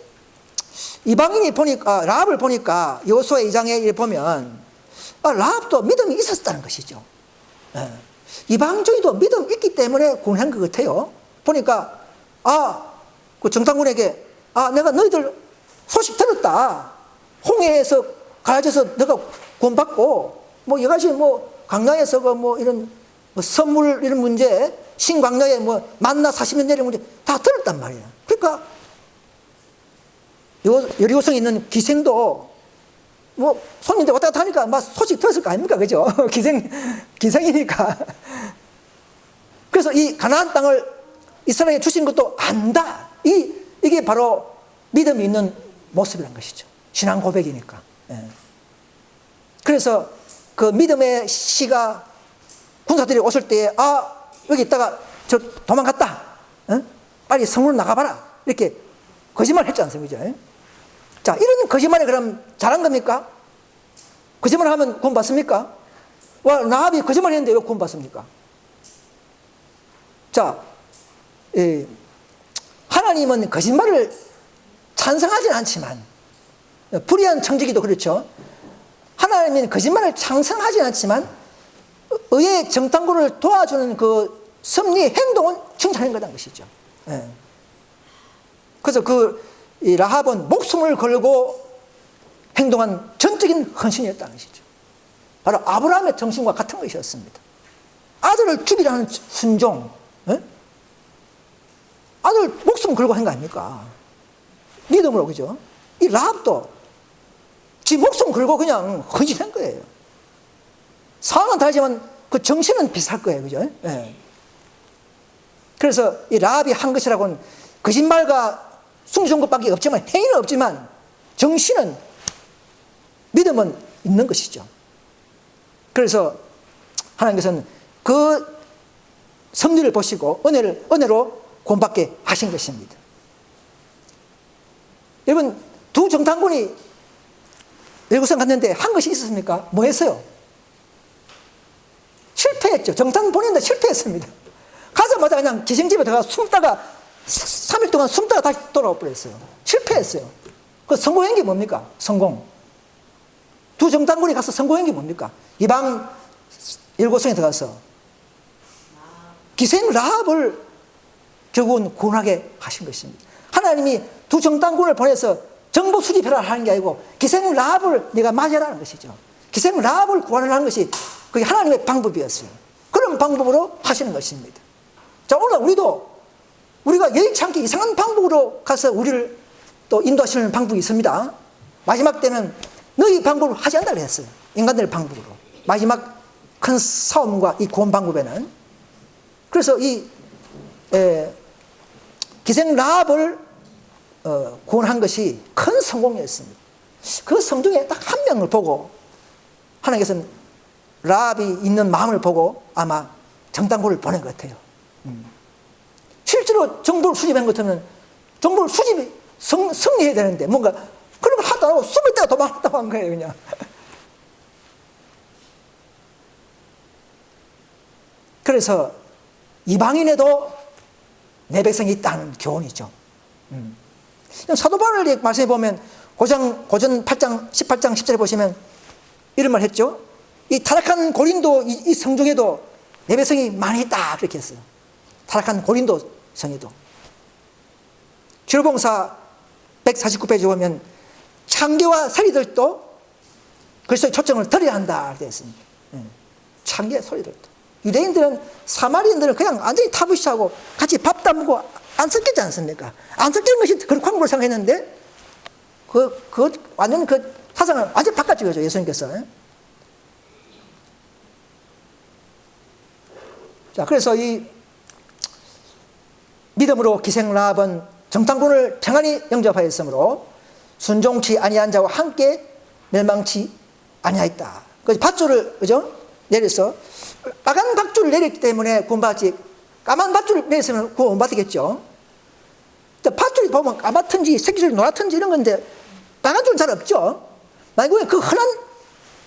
이방인이 보니까, 라합을 보니까 여호수아 2장에 보면 라합도 믿음이 있었다는 것이죠. 이방인도 믿음 있기 때문에 구원한 것 같아요. 보니까 그 정탐꾼에게 내가 너희들 소식 들었다. 홍해에서 가라져서 너가 구원받고 뭐 여가지 뭐 광야에서 뭐 이런 뭐 선물 이런 문제, 신광야에 뭐 만나 40년 내리는 문제 다 들었단 말이야. 그러니까 여리고성에 있는 기생도 뭐 손님들 왔다 갔다 하니까 막 소식 들었을 거 아닙니까, 그죠? 기생이니까. 그래서 이 가나안 땅을 이스라엘에 주신 것도 안다. 이게 바로 믿음이 있는 모습이란 것이죠. 신앙 고백이니까. 그래서 그 믿음의 씨가 군사들이 오실 때에 여기 있다가 저 도망갔다. 빨리 성으로 나가봐라. 이렇게 거짓말 했지 않습니까? 자, 이런 거짓말이 그럼 잘한 겁니까? 거짓말 하면 구원 받습니까? 라합이 거짓말 했는데 왜 구원 받습니까? 자, 하나님은 거짓말을 찬성하진 않지만, 불의한 청지기도 그렇죠. 하나님은 거짓말을 찬성하진 않지만 의의 정탐꾼을 도와주는 그 섭리의 행동은 칭찬하는 거라는 것이죠. 그래서 이 라합은 목숨을 걸고 행동한 전적인 헌신이었다는 것이죠. 바로 아브라함의 정신과 같은 것이었습니다. 아들을 죽이라는 순종, 아들 목숨 걸고 한 거 아닙니까? 믿음으로, 그죠? 이 라합도 지 목숨 걸고 그냥 헌신한 거예요. 상황은 다르지만 그 정신은 비슷할 거예요, 그죠? 그래서 이 라합이 한 것이라고는 거짓말과 숭신 것밖에 없지만, 행위는 없지만 정신은, 믿음은 있는 것이죠. 그래서 하나님께서는 그 섭리를 보시고 은혜로 구원받게 하신 것입니다. 여러분, 두 정탐꾼이 여리고성 갔는데 한 것이 있었습니까? 뭐 했어요? 실패했죠. 정탐 보냈는데 실패했습니다. 가자마자 그냥 기생집에 들어가 숨다가 3일 동안 숨다가 다시 돌아와 버렸어요. 실패했어요. 그 성공한 게 뭡니까? 성공. 두 정탐꾼이 가서 성공한 게 뭡니까? 이방 여리고성에 들어가서 기생 라합을 결국은 구원하게 하신 것입니다. 하나님이 두 정탐꾼을 보내서 정보 수집해라 하는 게 아니고 기생 라합을 네가 맞이하라는 것이죠. 기생 라합을 구원하는 것이 그게 하나님의 방법이었어요. 그런 방법으로 하시는 것입니다. 자, 오늘 우리가 여의치 않게 이상한 방법으로 가서 우리를 또 인도하시는 방법이 있습니다. 마지막 때는 너희 방법을 하지 않는다고 했어요. 인간들의 방법으로. 마지막 큰 싸움과 이 구원 방법에는. 그래서 이 기생 라합을 구원한 것이 큰 성공이었습니다. 그 성중에 딱 한 명을 보고 하나님께서는 라합이 있는 마음을 보고 아마 정탐꾼을 보낸 것 같아요. 실제로 정보를 수집한 것 같으면 정보를 수집이 승리해야 되는데 뭔가 그런 걸 하다 하고 숨을 때가 도망갔다고 한 거예요, 그냥. 그래서 이방인에도 내 백성이 있다는 교훈이죠. 사도 바울의 말씀에 보면 고전 8장 18장 10절에 보시면 이런 말 했죠. 이 타락한 고린도 이 성중에도 내 백성이 많이 있다 그렇게 했어요. 타락한 고린도 성에도. 주로봉사 149페이지 보면 창교와 서리들도 그리스도의 초청을 들어야 한다 이렇게 했습니다. 창교와 서리들도. 유대인들은 사마리인들은 그냥 완전히 타부시하고 같이 밥도 안 먹고 안 섞였지 않습니까? 안 섞이는 것이 그런 광고를 생각했는데 완전 그 사상을 완전 바꿔주죠 예수님께서. 자, 그래서 이 믿음으로 기생 라합은 정탐꾼을 평안히 영접하였으므로 순종치 아니한 자와 함께 멸망치 아니하였다. 그래서 밧줄을 그죠? 내려서 빨간 밧줄을 내렸기 때문에 구원받지, 까만 밧줄을 내렸으면 구원 못 받겠죠. 밧줄이 보면 까맣든지 새끼줄이 노랗든지 이런 건데 빨간 줄은 잘 없죠. 만약에 그 흔한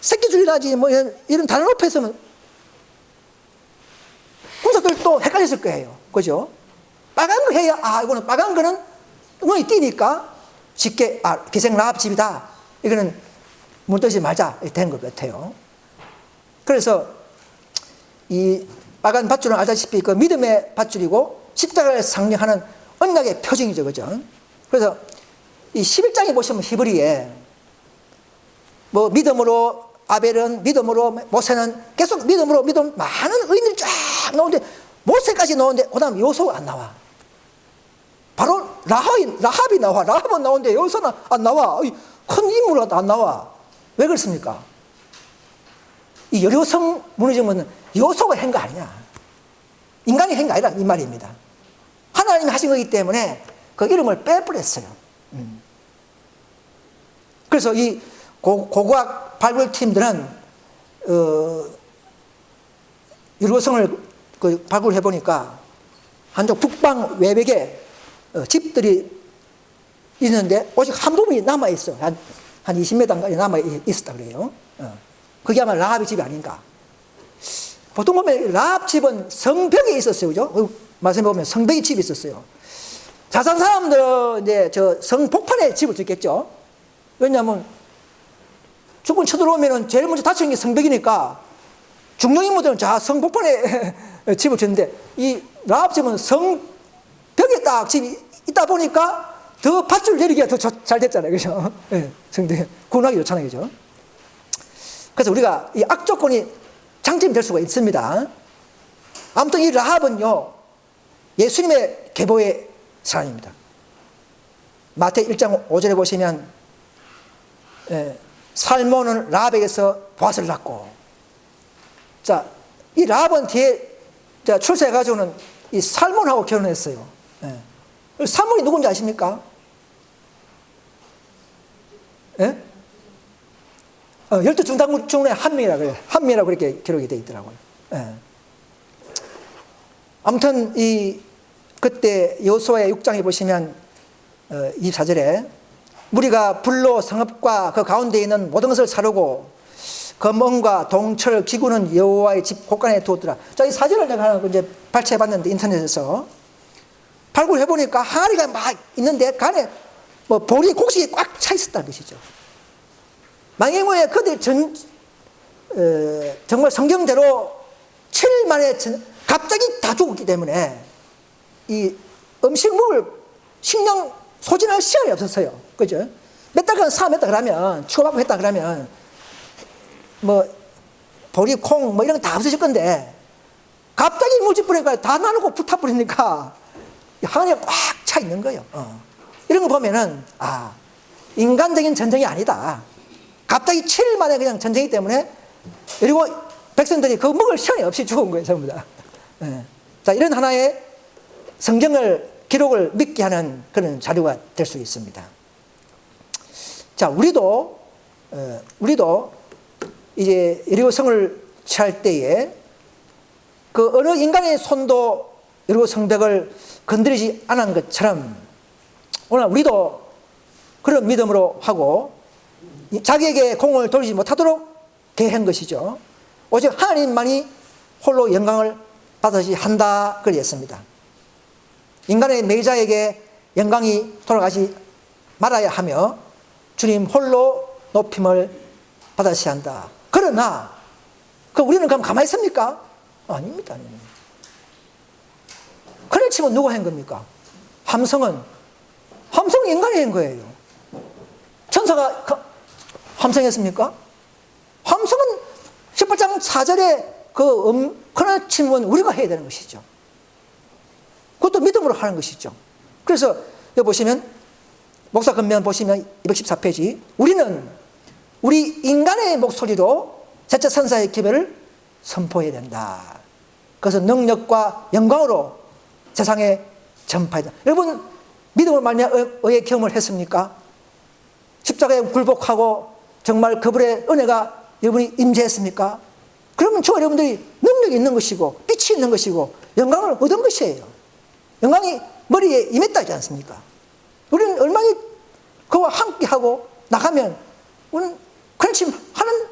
새끼줄이라지 뭐 이런 다른 높이 있으면 군사들도 헷갈렸을 거예요. 그죠? 빨간 거 해야, 이거는 빨간 거는 눈이 띄니까 쉽게, 기생 라합 집이다. 이거는 문뜨지 말자. 된 것 같아요. 그래서 이 빨간 밧줄은 알다시피 그 믿음의 밧줄이고 십자가를 상징하는 언약의 표징이죠. 그죠? 그래서 이 11장에 보시면 히브리에 뭐 믿음으로 아벨은 믿음으로 모세는 계속 믿음으로 많은 의인들이 쫙 나오는데 모세까지 나오는데 그 다음 요소가 안 나와. 바로 라합이 나와. 라합은 나오는데 요소는 안 나와. 큰 인물은 안 나와. 왜 그렇습니까? 이 여리고성 무너지면 요소가 한 거 아니냐. 인간이 한 거 아니라 이 말입니다. 하나님이 하신 거기 때문에 그 이름을 빼버렸어요. 그래서 이 고고학 발굴팀들은 여리고성을 발굴해 보니까 한쪽 북방 외벽에 집들이 있는데 오직 한 부분이 남아 있어. 한 20m까지 남아 있었다 그래요. 그게 아마 라합의 집이 아닌가. 보통 보면 라합 집은 성벽에 있었어요, 그죠? 말씀해 보면 성벽에 집이 있었어요. 자산 사람들은 이제 저 성폭판에 집을 짓겠죠. 왜냐하면 적군 쳐들어오면 제일 먼저 다치는 게 성벽이니까 중령 인물들은 성폭판에 집을 짓는데 이 라합 집은 성벽에 딱 집이 있다 보니까 더 밧줄 내리기가 더 잘 됐잖아요, 그죠? 네, 성대 구원하기 좋잖아요, 그죠? 그래서 우리가 이 악조건이 장점이 될 수가 있습니다. 아무튼 이 라합은요, 예수님의 계보의 사람입니다. 마태 1장 5절에 보시면, 살몬은 라합에게서 보아스를 낳고, 자, 이 라합은 뒤에 출세해가지고는 이 살몬하고 결혼했어요. 살몬이 누군지 아십니까? 예? 12중당국 중에 한 명이라고 그래요. 한 명이라고 그렇게 기록이 되어 있더라고요. 예. 아무튼 그때 여호수아 6장에 보시면 24절에 무리가 불로 성읍과 그 가운데 있는 모든 것을 사르고 검은과 동철 기구는 여호와의 집 곳간에 두었더라. 자, 이 사진을 내가 하나 이제 발췌해 봤는데 인터넷에서 발굴해 보니까 항아리가 막 있는데 그 안에 뭐 보리 곡식이 꽉 차 있었다는 것이죠. 만행후에 그들 정말 성경대로 7일 만에 갑자기 다 죽었기 때문에 이 음식물 식량 소진할 시간이 없었어요. 그죠? 몇 달간 사업했다 그러면, 치고받고 했다 그러면, 뭐, 보리, 콩, 뭐 이런 거 다 없어질 건데, 갑자기 물질 뿌리니까 다 나누고 불타버리니까, 항아리가 꽉 차 있는 거예요. 이런 거 보면은, 인간적인 전쟁이 아니다. 갑자기 7일 만에 그냥 전쟁이기 때문에, 그리고 백성들이 그 먹을 시간이 없이 죽은 거예요, 전부 다. 자, 이런 하나의 성경을, 기록을 믿게 하는 그런 자료가 될 수 있습니다. 자, 우리도 이제 여리고성을 취할 때에 그 어느 인간의 손도 여리고 성벽을 건드리지 않은 것처럼 오늘 우리도 그런 믿음으로 하고 자기에게 공을 돌리지 못하도록 대한 것이죠. 오직 하나님만이 홀로 영광을 받으시 한다 그랬습니다. 인간의 매자에게 영광이 돌아가지 말아야 하며 주님 홀로 높임을 받으셔야 한다. 그러나 우리는 그럼 가만히 있습니까? 아닙니다. 그래 치면 누가 한 겁니까? 함성은 인간이 한 거예요. 천사가 함성했습니까? 함성은 18장 4절에 그런 침은 우리가 해야 되는 것이죠. 그것도 믿음으로 하는 것이죠. 그래서 여기 보시면 목사 근면 보시면 214페이지 우리는 우리 인간의 목소리로 제자 선사의 기별을 선포해야 된다. 그래서 능력과 영광으로 세상에 전파해야 된다. 여러분 믿음으로 말미암아 의의 경험을 했습니까? 십자가에 굴복하고 정말 그분의 은혜가 여러분이 임재했습니까? 그러면 저와 여러분들이 능력이 있는 것이고 빛이 있는 것이고 영광을 얻은 것이에요. 영광이 머리에 임했다지 않습니까? 우리는 얼마나 그와 함께하고 나가면 우리는 그렇지 하는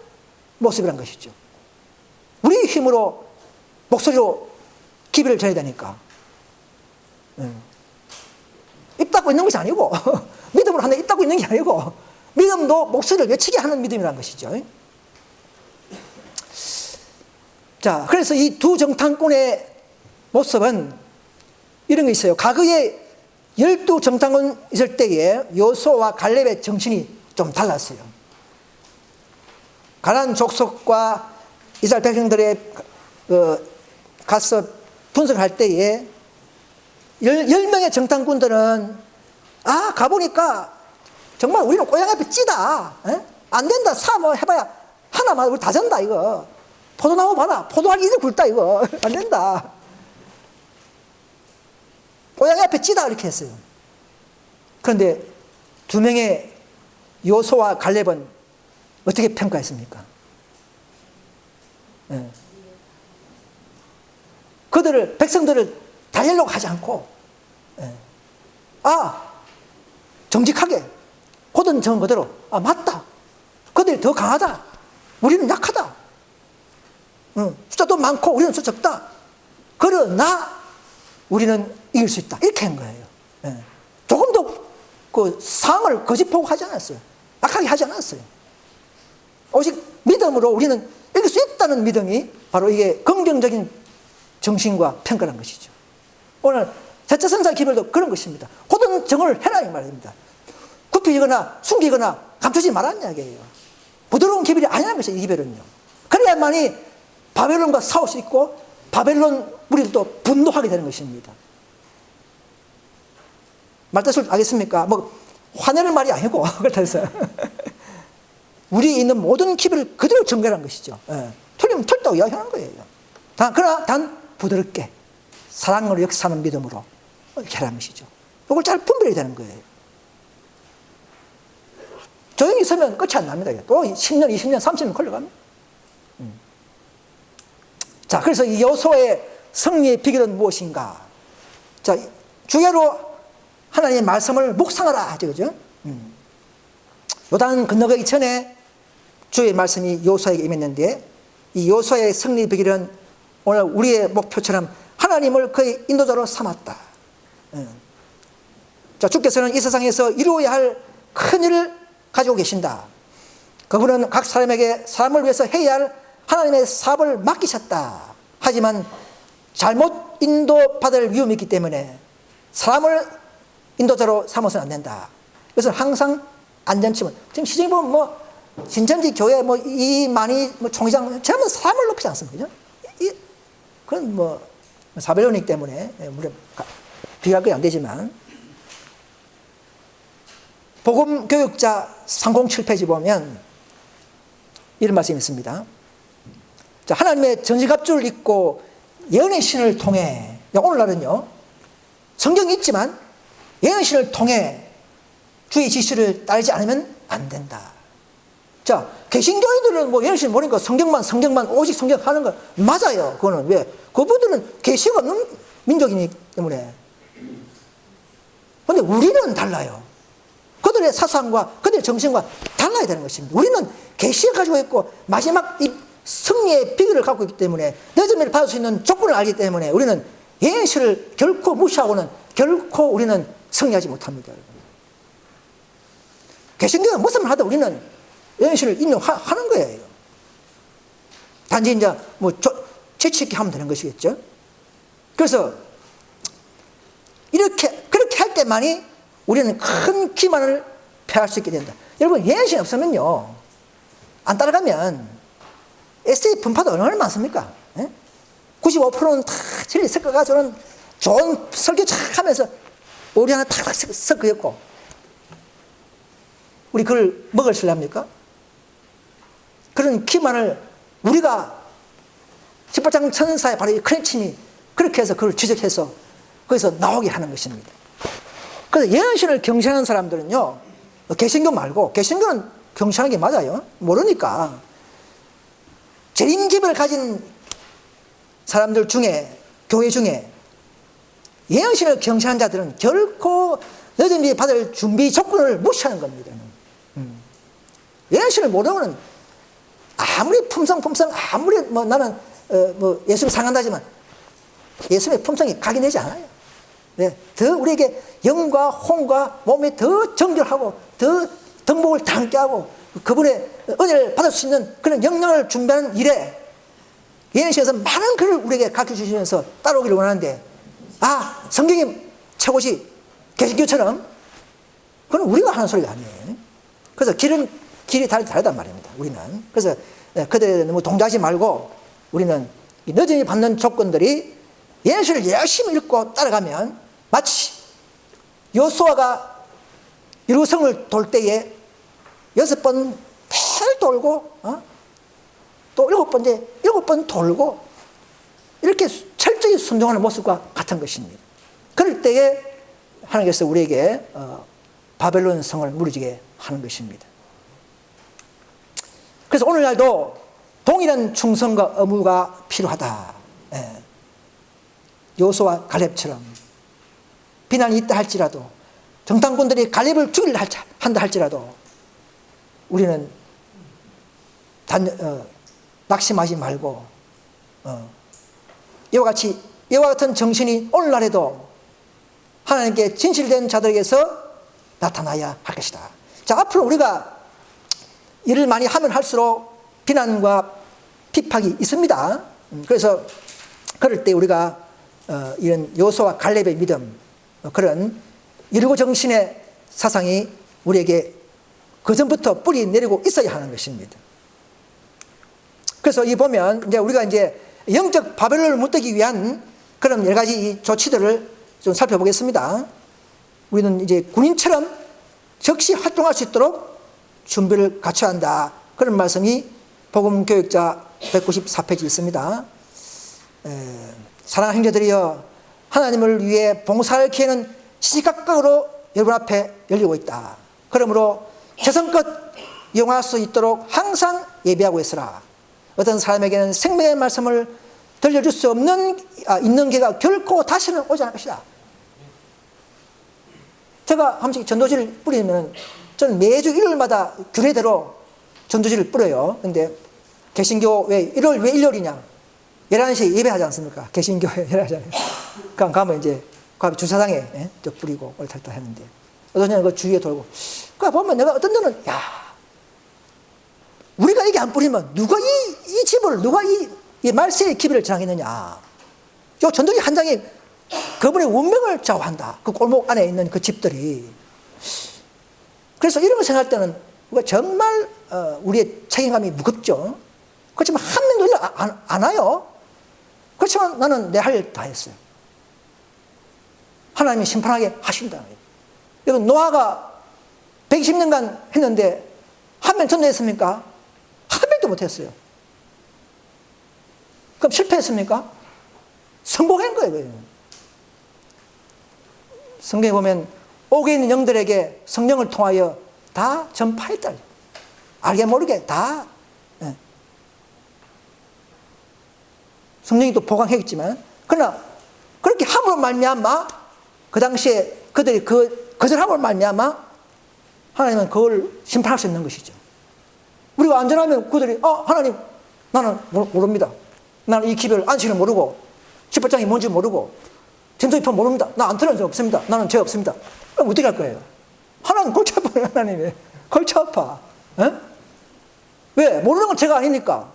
모습이란 것이죠. 우리 힘으로 목소리로 기별을 전해야 되니까. 입 닫고 있는 것이 아니고 믿음으로 하는 입 닫고 있는 게 아니고 믿음도 목소리를 외치게 하는 믿음이라는 것이죠. 자, 그래서 이 두 정탐꾼의 모습은 이런 게 있어요. 과거에 12정탐꾼 있을 때에 여호수아와 갈렙의 정신이 좀 달랐어요. 가나안 족속과 이스라엘 백성들의 가서 분석할 때에 10명의 정탐꾼들은 가보니까 정말 우리는 고향 앞에 찌다. 안 된다. 뭐 해봐야 하나만 우리 다 잔다 이거. 포도나무 봐라. 포도알 이들 굵다 이거. 안 된다. 고향 앞에 찌다 이렇게 했어요. 그런데 두 명의 여호수아와 갈렙은 어떻게 평가했습니까? 그들을 백성들을 달래려고 하지 않고 정직하게 고든 정한 그대로 맞다. 그들이 더 강하다. 우리는 약하다. 숫자도 많고 우리는 숫자 적다. 그러나 우리는 이길 수 있다. 이렇게 한 거예요. 조금도 그 상황을 거짓보고 하지 않았어요. 악하게 하지 않았어요. 오직 믿음으로 우리는 이길 수 있다는 믿음이 바로 이게 긍정적인 정신과 평가라는 것이죠. 오늘 제자 선사 기별도 그런 것입니다. 고든 정을 해라 이 말입니다. 굽히거나 숨기거나 감추지 말라는 이야기예요. 부드러운 기별이 아니라는 것이에요. 이 기별은요. 그래야만이 바벨론과 싸울 수 있고 바벨론 우리도 분노하게 되는 것입니다. 말뜻을 알겠습니까? 화내는 말이 아니고 그렇다 해서 우리에 있는 모든 기별을 그대로 전개하는 것이죠. 틀리면 틀다고 이야기하는 거예요. 그러나 단 부드럽게 사랑으로 역사하는 믿음으로 이렇게 하는 것이죠. 이걸 잘 분별해야 되는 거예요. 조용히 있으면 끝이 안 납니다. 또 10년, 20년, 30년 걸려갑니다. 자, 그래서 이 여호수아의 승리의 비결은 무엇인가? 자, 주야로 하나님의 말씀을 묵상하라 하죠, 그죠? 요단 건너가기 전에 주의 말씀이 여호수아에게 임했는데 이 여호수아의 승리 비결은 오늘 우리의 목표처럼 하나님을 그의 인도자로 삼았다. 자, 주께서는 이 세상에서 이루어야 할 큰 일을 가지고 계신다. 그분은 각 사람에게 사람을 위해서 해야 할 하나님의 사업을 맡기셨다. 하지만 잘못 인도받을 위험이 있기 때문에 사람을 인도자로 삼아서는 안 된다. 그래서 항상 안전침은 지금 시중에 보면 신천지 교회 이만희 총회장 전부 사람을 높이지 않습니까? 그건 사벨론이기 때문에 물론 비교가 안 되지만 복음 교육자 307페이지 보면 이런 말씀이 있습니다. 자, 하나님의 전시갑주를 입고 예언의 신을 통해 오늘날은요 성경이 있지만 예언의 신을 통해 주의 지시를 따르지 않으면 안 된다. 자, 개신교회들은 예언의 신 모르니까 성경만 오직 성경 하는 거 맞아요. 그거는 왜? 그분들은 계시가 없는 민족이기 때문에. 그런데 우리는 달라요. 그들의 사상과 그들의 정신과 달라야 되는 것입니다. 우리는 계시를 가지고 있고 마지막 이 승리의 비결을 갖고 있기 때문에 늦음을 받을 수 있는 조건을 알기 때문에 우리는 예언실을 결코 무시하고는 결코 우리는 승리하지 못합니다. 개신교가 무슨 하다 우리는 예언신을 인용하는 거예요. 단지 이제 뭐 지치게 하면 되는 것이겠죠. 그래서 그렇게 할 때만이 우리는 큰 기만을 폐할 수 있게 된다. 여러분, 예언신 없으면요, 안 따라가면 에세이 분파도 얼마나 많습니까? 95%는 다 진리 섞어가지고는 좋은 설교 쫙 하면서 오리 하나 탁탁 섞어였고, 우리 그걸 먹을 실랍니까? 그런 기만을 우리가 18장 천사의 바로 이 크레친이 그렇게 해서 그걸 지적해서 거기서 나오게 하는 것입니다. 그래서 예언신을 경시하는 사람들은요, 개신교 말고, 개신교는 경시하는 게 맞아요. 모르니까. 재림기별을 가진 사람들 중에, 교회 중에 예언신을 경시하는 자들은 결코 늦은 뒤에 받을 준비 조건을 무시하는 겁니다. 예언신을 모르면 아무리 품성 아무리 뭐 나는 예수를 상한다지만 예수의 품성이 각인되지 않아요. 네, 더 우리에게 영과 혼과 몸이 더 정결하고 더 덕목을 담게 하고 그분의 은혜를 받을 수 있는 그런 영향을 준비하는 일에 예언신에서 많은 글을 우리에게 가르쳐 주시면서 따라오기를 원하는데, 성경이 최고지 개신교처럼 그건 우리가 하는 소리가 아니에요. 그래서 길이 다르단 말입니다. 우리는. 그래서 그들에 너무 동조하지 말고 우리는 이 늦은이 받는 조건들이 예언신을 열심히 읽고 따라가면 마치 여호수아가 여루성을 돌 때에 6번 달 돌고 또 7번 돌고 이렇게 철저히 순종하는 모습과 같은 것입니다. 그럴 때에 하나님께서 우리에게 바벨론 성을 무너지게 하는 것입니다. 그래서 오늘날도 동일한 충성과 의무가 필요하다. 여호수아와 갈렙처럼 비난이 있다 할지라도, 정탐꾼들이 갈렙을 죽이려 한다 할지라도 우리는 낙심하지 말고 이와 같은 정신이 오늘날에도 하나님께 진실된 자들에게서 나타나야 할 것이다. 자, 앞으로 우리가 일을 많이 하면 할수록 비난과 핍박이 있습니다. 그래서 그럴 때 우리가 이런 여호수아와 갈렙의 믿음, 그런 일구 정신의 사상이 우리에게 그전부터 뿌리 내리고 있어야 하는 것입니다. 그래서 이 보면 우리가 영적 바벨론을 무뜨기 위한 그런 여러 가지 조치들을 좀 살펴보겠습니다. 우리는 이제 군인처럼 즉시 활동할 수 있도록 준비를 갖춰야 한다. 그런 말씀이 복음교육자 194페이지 있습니다. 사랑하는 형제들이여, 하나님을 위해 봉사할 기회는 시시각각으로 여러분 앞에 열리고 있다. 그러므로 최선껏 이용할 수 있도록 항상 예비하고 있으라. 어떤 사람에게는 생명의 말씀을 들려줄 수 있는 기회가 결코 다시는 오지 않을 것이다. 제가 한 번씩 전도지를 뿌리면 저는 매주 일요일마다 규례대로 전도지를 뿌려요. 근데 개신교 왜 일요일이냐? 11시에 예배하지 않습니까? 개신교회 예배하잖아요. 그럼 가면 주차장에 뿌리고 옳다 했는데, 어떤 년은 그 주위에 돌고, 그 보면 내가 어떤 데는, 우리가 이게 안 뿌리면 누가 이 집을, 누가 이 말세의 기비를 장했느냐. 요 전도지 한 장이 그분의 운명을 좌우한다. 그 골목 안에 있는 그 집들이. 그래서 이런 걸 생각할 때는 우리가 정말 우리의 책임감이 무겁죠. 그렇지만 한 명도 일 안 와요. 그렇지만 나는 내 할 일 다 했어요. 하나님이 심판하게 하신다. 여러분, 노아가 120년간 했는데 한 명 전도했습니까? 한 명도 못했어요. 그럼 실패했습니까? 성공한 거예요. 성경에 보면 옥에 있는 영들에게 성령을 통하여 다 전파했다. 알게 모르게 다. 성령이 또 보강했지만, 그러나 그렇게 함으로 말미암아 그 당시에 그들이 거절함으로 말미암아 하나님은 그걸 심판할 수 있는 것이죠. 우리가 안전하면 그들이 하나님, 나는 모릅니다. 나는 이 기별 안식을 모르고 18장이 뭔지 모르고 전도입표 모릅니다. 나 안 들은 적 없습니다. 나는 죄 없습니다. 그럼 어떻게 할 거예요? 하나님 골치 아파요. 하나님이 골치 아파. 에? 왜? 모르는 건 죄가 아니니까.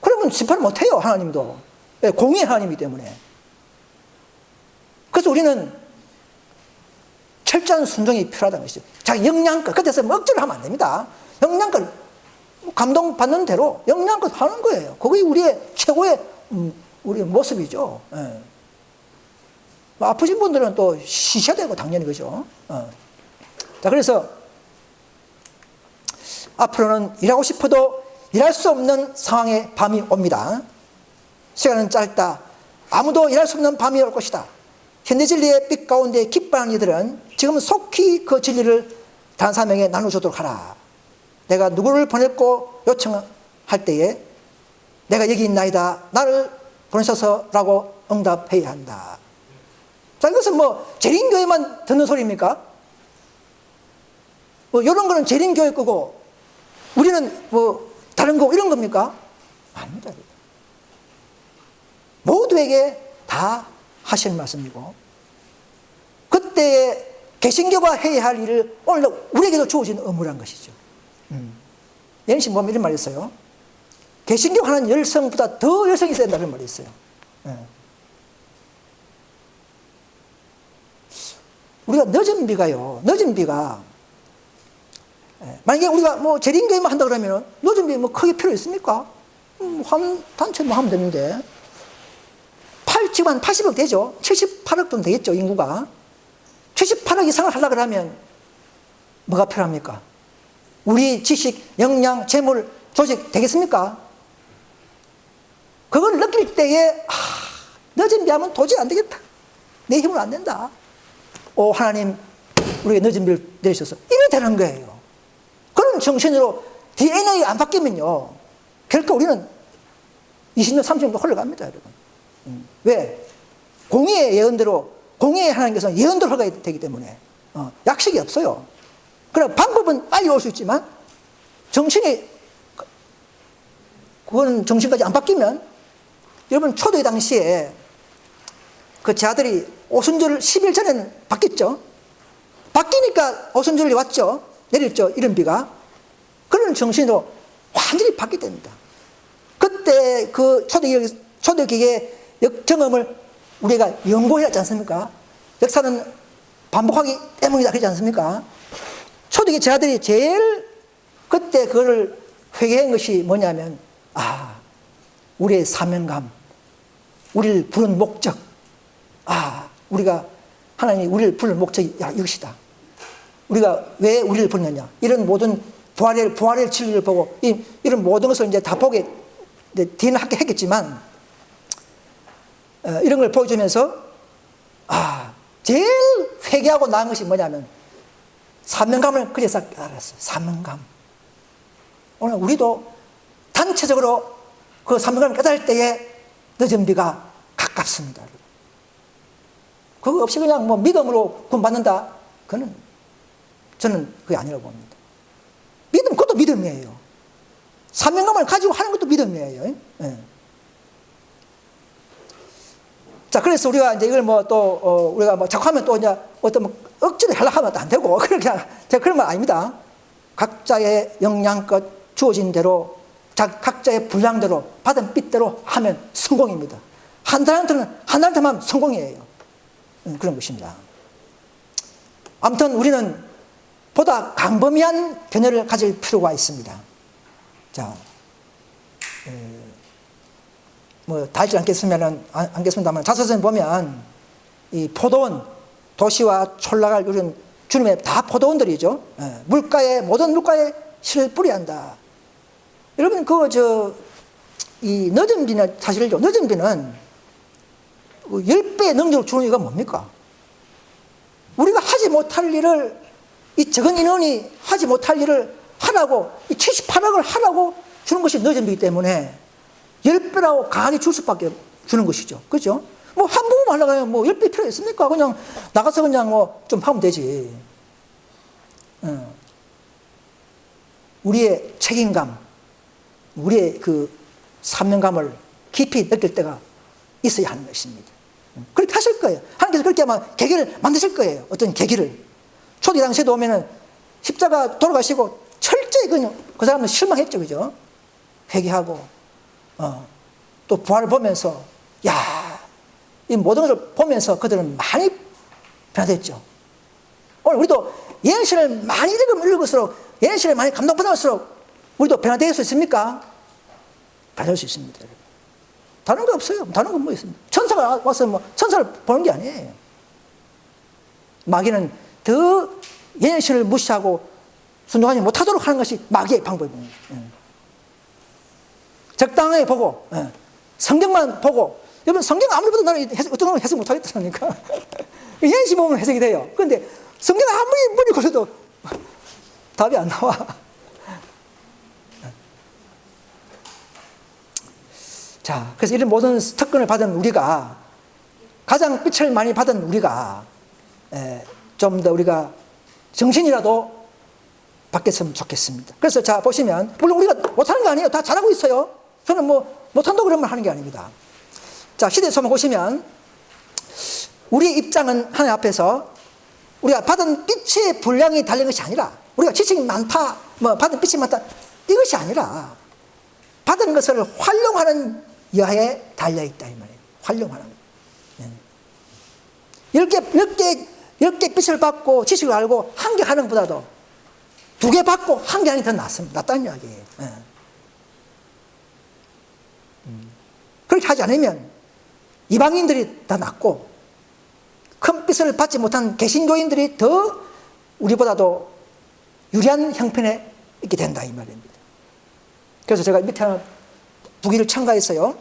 그러면 심판을 못해요. 하나님도. 왜? 공의의 하나님이기 때문에. 그래서 우리는 철저한 순종이 필요하다는 것이죠. 자기 역량껏, 그때서 억지로 하면 안 됩니다. 역량껏, 감동받는 대로 역량껏 하는 거예요. 그게 우리의 최고의 우리의 모습이죠. 예. 아프신 분들은 또 쉬셔야 되고, 당연히 그죠. 자, 그래서 앞으로는 일하고 싶어도 일할 수 없는 상황의 밤이 옵니다. 시간은 짧다. 아무도 일할 수 없는 밤이 올 것이다. 현대 진리의 빛 가운데 기뻐하는 이들은 지금 속히 그 진리를 다른 사람에게 나눠주도록 하라. 내가 누구를 보낼고 요청할 때에 내가 여기 있나이다. 나를 보내셔서라고 응답해야 한다. 자, 이것은 뭐 재림교회만 듣는 소리입니까? 뭐 이런 거는 재림교회 거고 우리는 뭐 다른 거 이런 겁니까? 아닙니다. 모두에게 다 하실 말씀이고 그때에 개신교가 해야 할 일을 오늘 우리에게도 주어진 의무란 것이죠. 예수님 보면 이런 말이 있어요. 개신교 하는 열성보다 더 열성이 있어야 된다는 말이 있어요. 우리가 늦은 비가 만약에 우리가 뭐 재림교회만 한다 그러면 늦은 비 뭐 크게 필요 있습니까? 한 단체만 하면 되는데 80억 되죠. 78억 돈 되겠죠, 인구가. 78억 이상을 하려고 하면 뭐가 필요합니까? 우리 지식, 역량, 재물, 조직 되겠습니까? 그걸 느낄 때에 늦은 비하면 도저히 안 되겠다. 내 힘은 안 된다. 오, 하나님 우리에게 늦은 비를 내리셔서 이래 되는 거예요. 그런 정신으로 DNA 안 바뀌면요 결코 우리는 20년, 30년 흘러갑니다, 여러분. 왜? 공의의 예언대로, 공의의 하나님께서는 예언대로 흘러가야 되기 때문에 약식이 없어요. 그럼 방법은 빨리 올 수 있지만 정신이, 그거는 정신까지 안 바뀌면, 여러분 초대의 당시에 그 제 아들이 오순절 10일 전에는 바뀌었죠. 바뀌니까 오순절이 왔죠. 내렸죠, 이런 비가. 그런 정신으로 완전히 바뀌게 됩니다. 그때 그 초대기의 역경험을 우리가 연구해야 하지 않습니까? 역사는 반복하기 때문이다 그러지 않습니까? 초대기 제 아들이 제일 그때 그걸 회개한 것이 뭐냐면 우리의 사명감, 우리를 부른 목적, 우리가 하나님이 우리를 부른 목적이 이것이다. 우리가 왜 우리를 부르느냐, 이런 모든 부활의 진리를 보고 이런 모든 것을 이제 다 보게 뒤는 했겠지만 이런 걸 보여주면서 제일 회개하고 나은 것이 뭐냐면 사명감을 그래서 알았어요. 사명감. 오늘 우리도 단체적으로 그 사명감을 깨달을 때에 늦은 비가 가깝습니다. 그거 없이 그냥 뭐 믿음으로 구원받는다, 그거는 저는 그게 아니라고 봅니다. 믿음, 그것도 믿음이에요. 사명감을 가지고 하는 것도 믿음이에요. 네. 자, 그래서 우리가 이제 이걸 뭐 또, 우리가 뭐 자꾸 하면 또 이제 어떤 뭐 억지로 하려고 하면 안 되고, 그냥 제가 그런 말 아닙니다. 각자의 역량껏 주어진 대로, 각자의 분량대로, 받은 빛대로 하면 성공입니다. 한 달한테는 하면 성공이에요. 그런 것입니다. 아무튼 우리는 보다 광범위한 견해를 가질 필요가 있습니다. 자, 뭐 달지 않겠습니다만 자서전 보면 이 포도원, 도시와 촌락을 이룬 주님의 다 포도원들이죠. 모든 물가에 씨를 뿌려야 한다. 여러분 이 늦은 비는 사실요, 늦은 비는 10배의 능력을 주는 이유가 뭡니까? 우리가 하지 못할 일을, 이 적은 인원이 하지 못할 일을 하라고, 이 78억을 하라고 주는 것이 늦은 비이기 때문에 10배라고 강하게 줄 수밖에 주는 것이죠. 그렇죠? 뭐 한 부분 하려고 하면 뭐 10배 필요 있습니까? 그냥 나가서 그냥 뭐 좀 하면 되지. 우리의 책임감, 우리의 그 사명감을 깊이 느낄 때가 있어야 하는 것입니다. 그렇게 하실 거예요. 하나님께서 그렇게 아마 계기를 만드실 거예요. 어떤 계기를. 초대 당시에도 오면은 십자가 돌아가시고 철저히 그냥 그 사람은 실망했죠. 그죠? 회개하고, 또 부활을 보면서, 야, 이 모든 것을 보면서 그들은 많이 변화됐죠. 오늘 우리도 예언신을 많이 읽을수록, 예언신을 많이 감동받을수록 우리도 변화될 수 있습니까? 변화될 수 있습니다. 다른 거 없어요. 다른 건 뭐 있습니까? 천사가 와서 뭐 천사를 보는 게 아니에요. 마귀는 더 예언신을 무시하고 순종하지 못하도록 하는 것이 마귀의 방법입니다. 적당하게 보고, 성경만 보고, 여러분 성경 아무리 봐도 나는 어떤 놈은 해석 못하겠다니까. 예언신 보면 해석이 돼요. 그런데 성경 아무리 머리 걸려도 답이 안 나와. 자, 그래서 이런 모든 특권을 받은 우리가, 가장 빛을 많이 받은 우리가 좀 더 우리가 정신이라도 바뀌었으면 좋겠습니다. 그래서 자 보시면, 물론 우리가 못하는 거 아니에요. 다 잘하고 있어요. 저는 뭐 못한다고 그러면 하는 게 아닙니다. 자, 시대에서 보시면 우리의 입장은 하나님 앞에서 우리가 받은 빛의 분량이 달린 것이 아니라, 우리가 지식이 많다, 뭐 받은 빛이 많다, 이것이 아니라 받은 것을 활용하는 여하에 달려있다 이 말이에요. 활용하는 거. 10개 빛을 받고 지식을 알고 한 개 하는 것보다도 2개 받고 한 개 하는 게 더 낫다는 이야기예요. 그렇게 하지 않으면 이방인들이 더 낫고, 큰 빛을 받지 못한 개신교인들이 더 우리보다도 유리한 형편에 있게 된다 이 말입니다. 그래서 제가 밑에 하나 부기를 첨가했어요.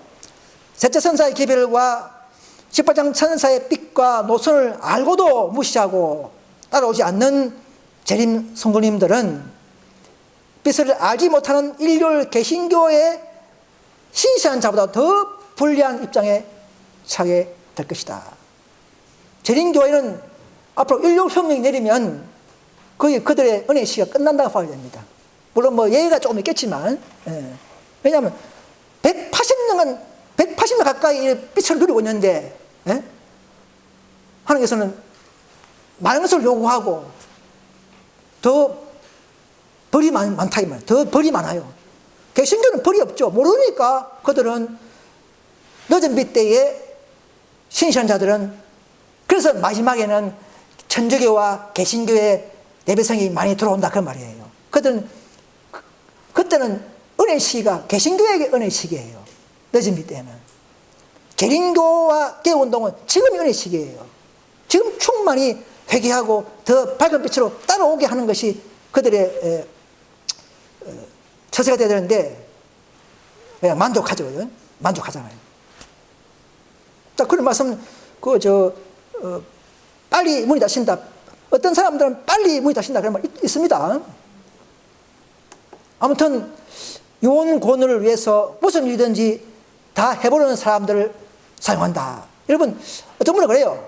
셋째 선사의 기별과 18장 천사의 빛과 노선을 알고도 무시하고 따라오지 않는 재림 성도님들은 빛을 알지 못하는 일요일 개신교의 신시한 자보다 더 불리한 입장에 처하게 될 것이다. 재림교회는 앞으로 인류혁명이 내리면 거의 그들의 은혜 시가 끝난다고 봐야 됩니다. 물론 뭐 예외가 조금 있겠지만, 왜냐하면 180년 가까이 빛을 누리고 있는데, 하나님께서는 많은 것을 요구하고 더 벌이 많다 이 말이에요. 더 벌이 많아요. 개신교는 벌이 없죠. 모르니까 그들은 늦은 빛 때에 신시한 자들은, 그래서 마지막에는 천주교와 개신교의 내배성이 많이 들어온다 그 말이에요. 그때는 은혜 시기가 개신교에게 은혜 시기예요. 늦은 빛 때는. 재림교와 개운동은 지금이 은혜 시기예요. 지금 충만히 회개하고 더 밝은 빛으로 따라오게 하는 것이 그들의 처세가 되어야 되는데 만족하죠. 만족하잖아요. 자, 그런 말씀, 빨리 문이 닫힌다. 어떤 사람들은 빨리 문이 닫힌다 그런 말 있습니다. 아무튼 유언권을 위해서 무슨 일이든지 다 해보려는 사람들을 사용한다. 여러분, 어떤 분은 그래요.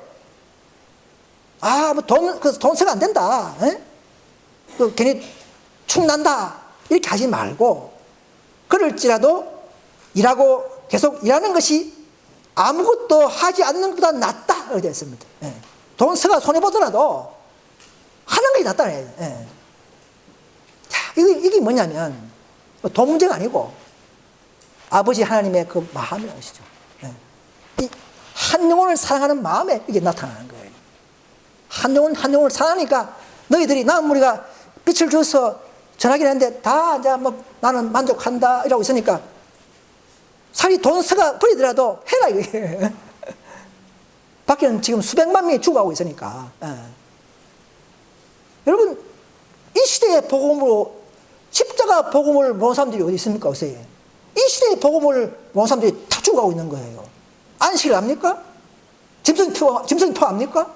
뭐 돈 쓰면 안 된다. 괜히 축난다. 이렇게 하지 말고, 그럴지라도 일하고 계속 일하는 것이 아무것도 하지 않는 것보다 낫다. 이렇게 됐습니다. 돈 쓰가 손해보더라도 하는 것이 낫다. 자, 이게 뭐냐면, 돈 문제가 아니고, 아버지 하나님의 그 마음이라는 것이죠. 이 한 영혼을 사랑하는 마음에 이게 나타나는 거예요. 한 영혼을 사랑하니까 너희들이, 우리가 빛을 줘서 전하긴 하는데 다 이제 뭐 나는 만족한다 이러고 있으니까 살이 돈 쓰가 버리더라도 해라 이게. 밖에는 지금 수백만 명이 죽어가고 있으니까. 여러분, 이 시대의 복음으로 십자가 복음을 모은 사람들이 어디 있습니까? 요새 이 시대의 복음을 모은 사람들이 다 죽어가고 있는 거예요. 안식일 압니까? 짐승포 압니까?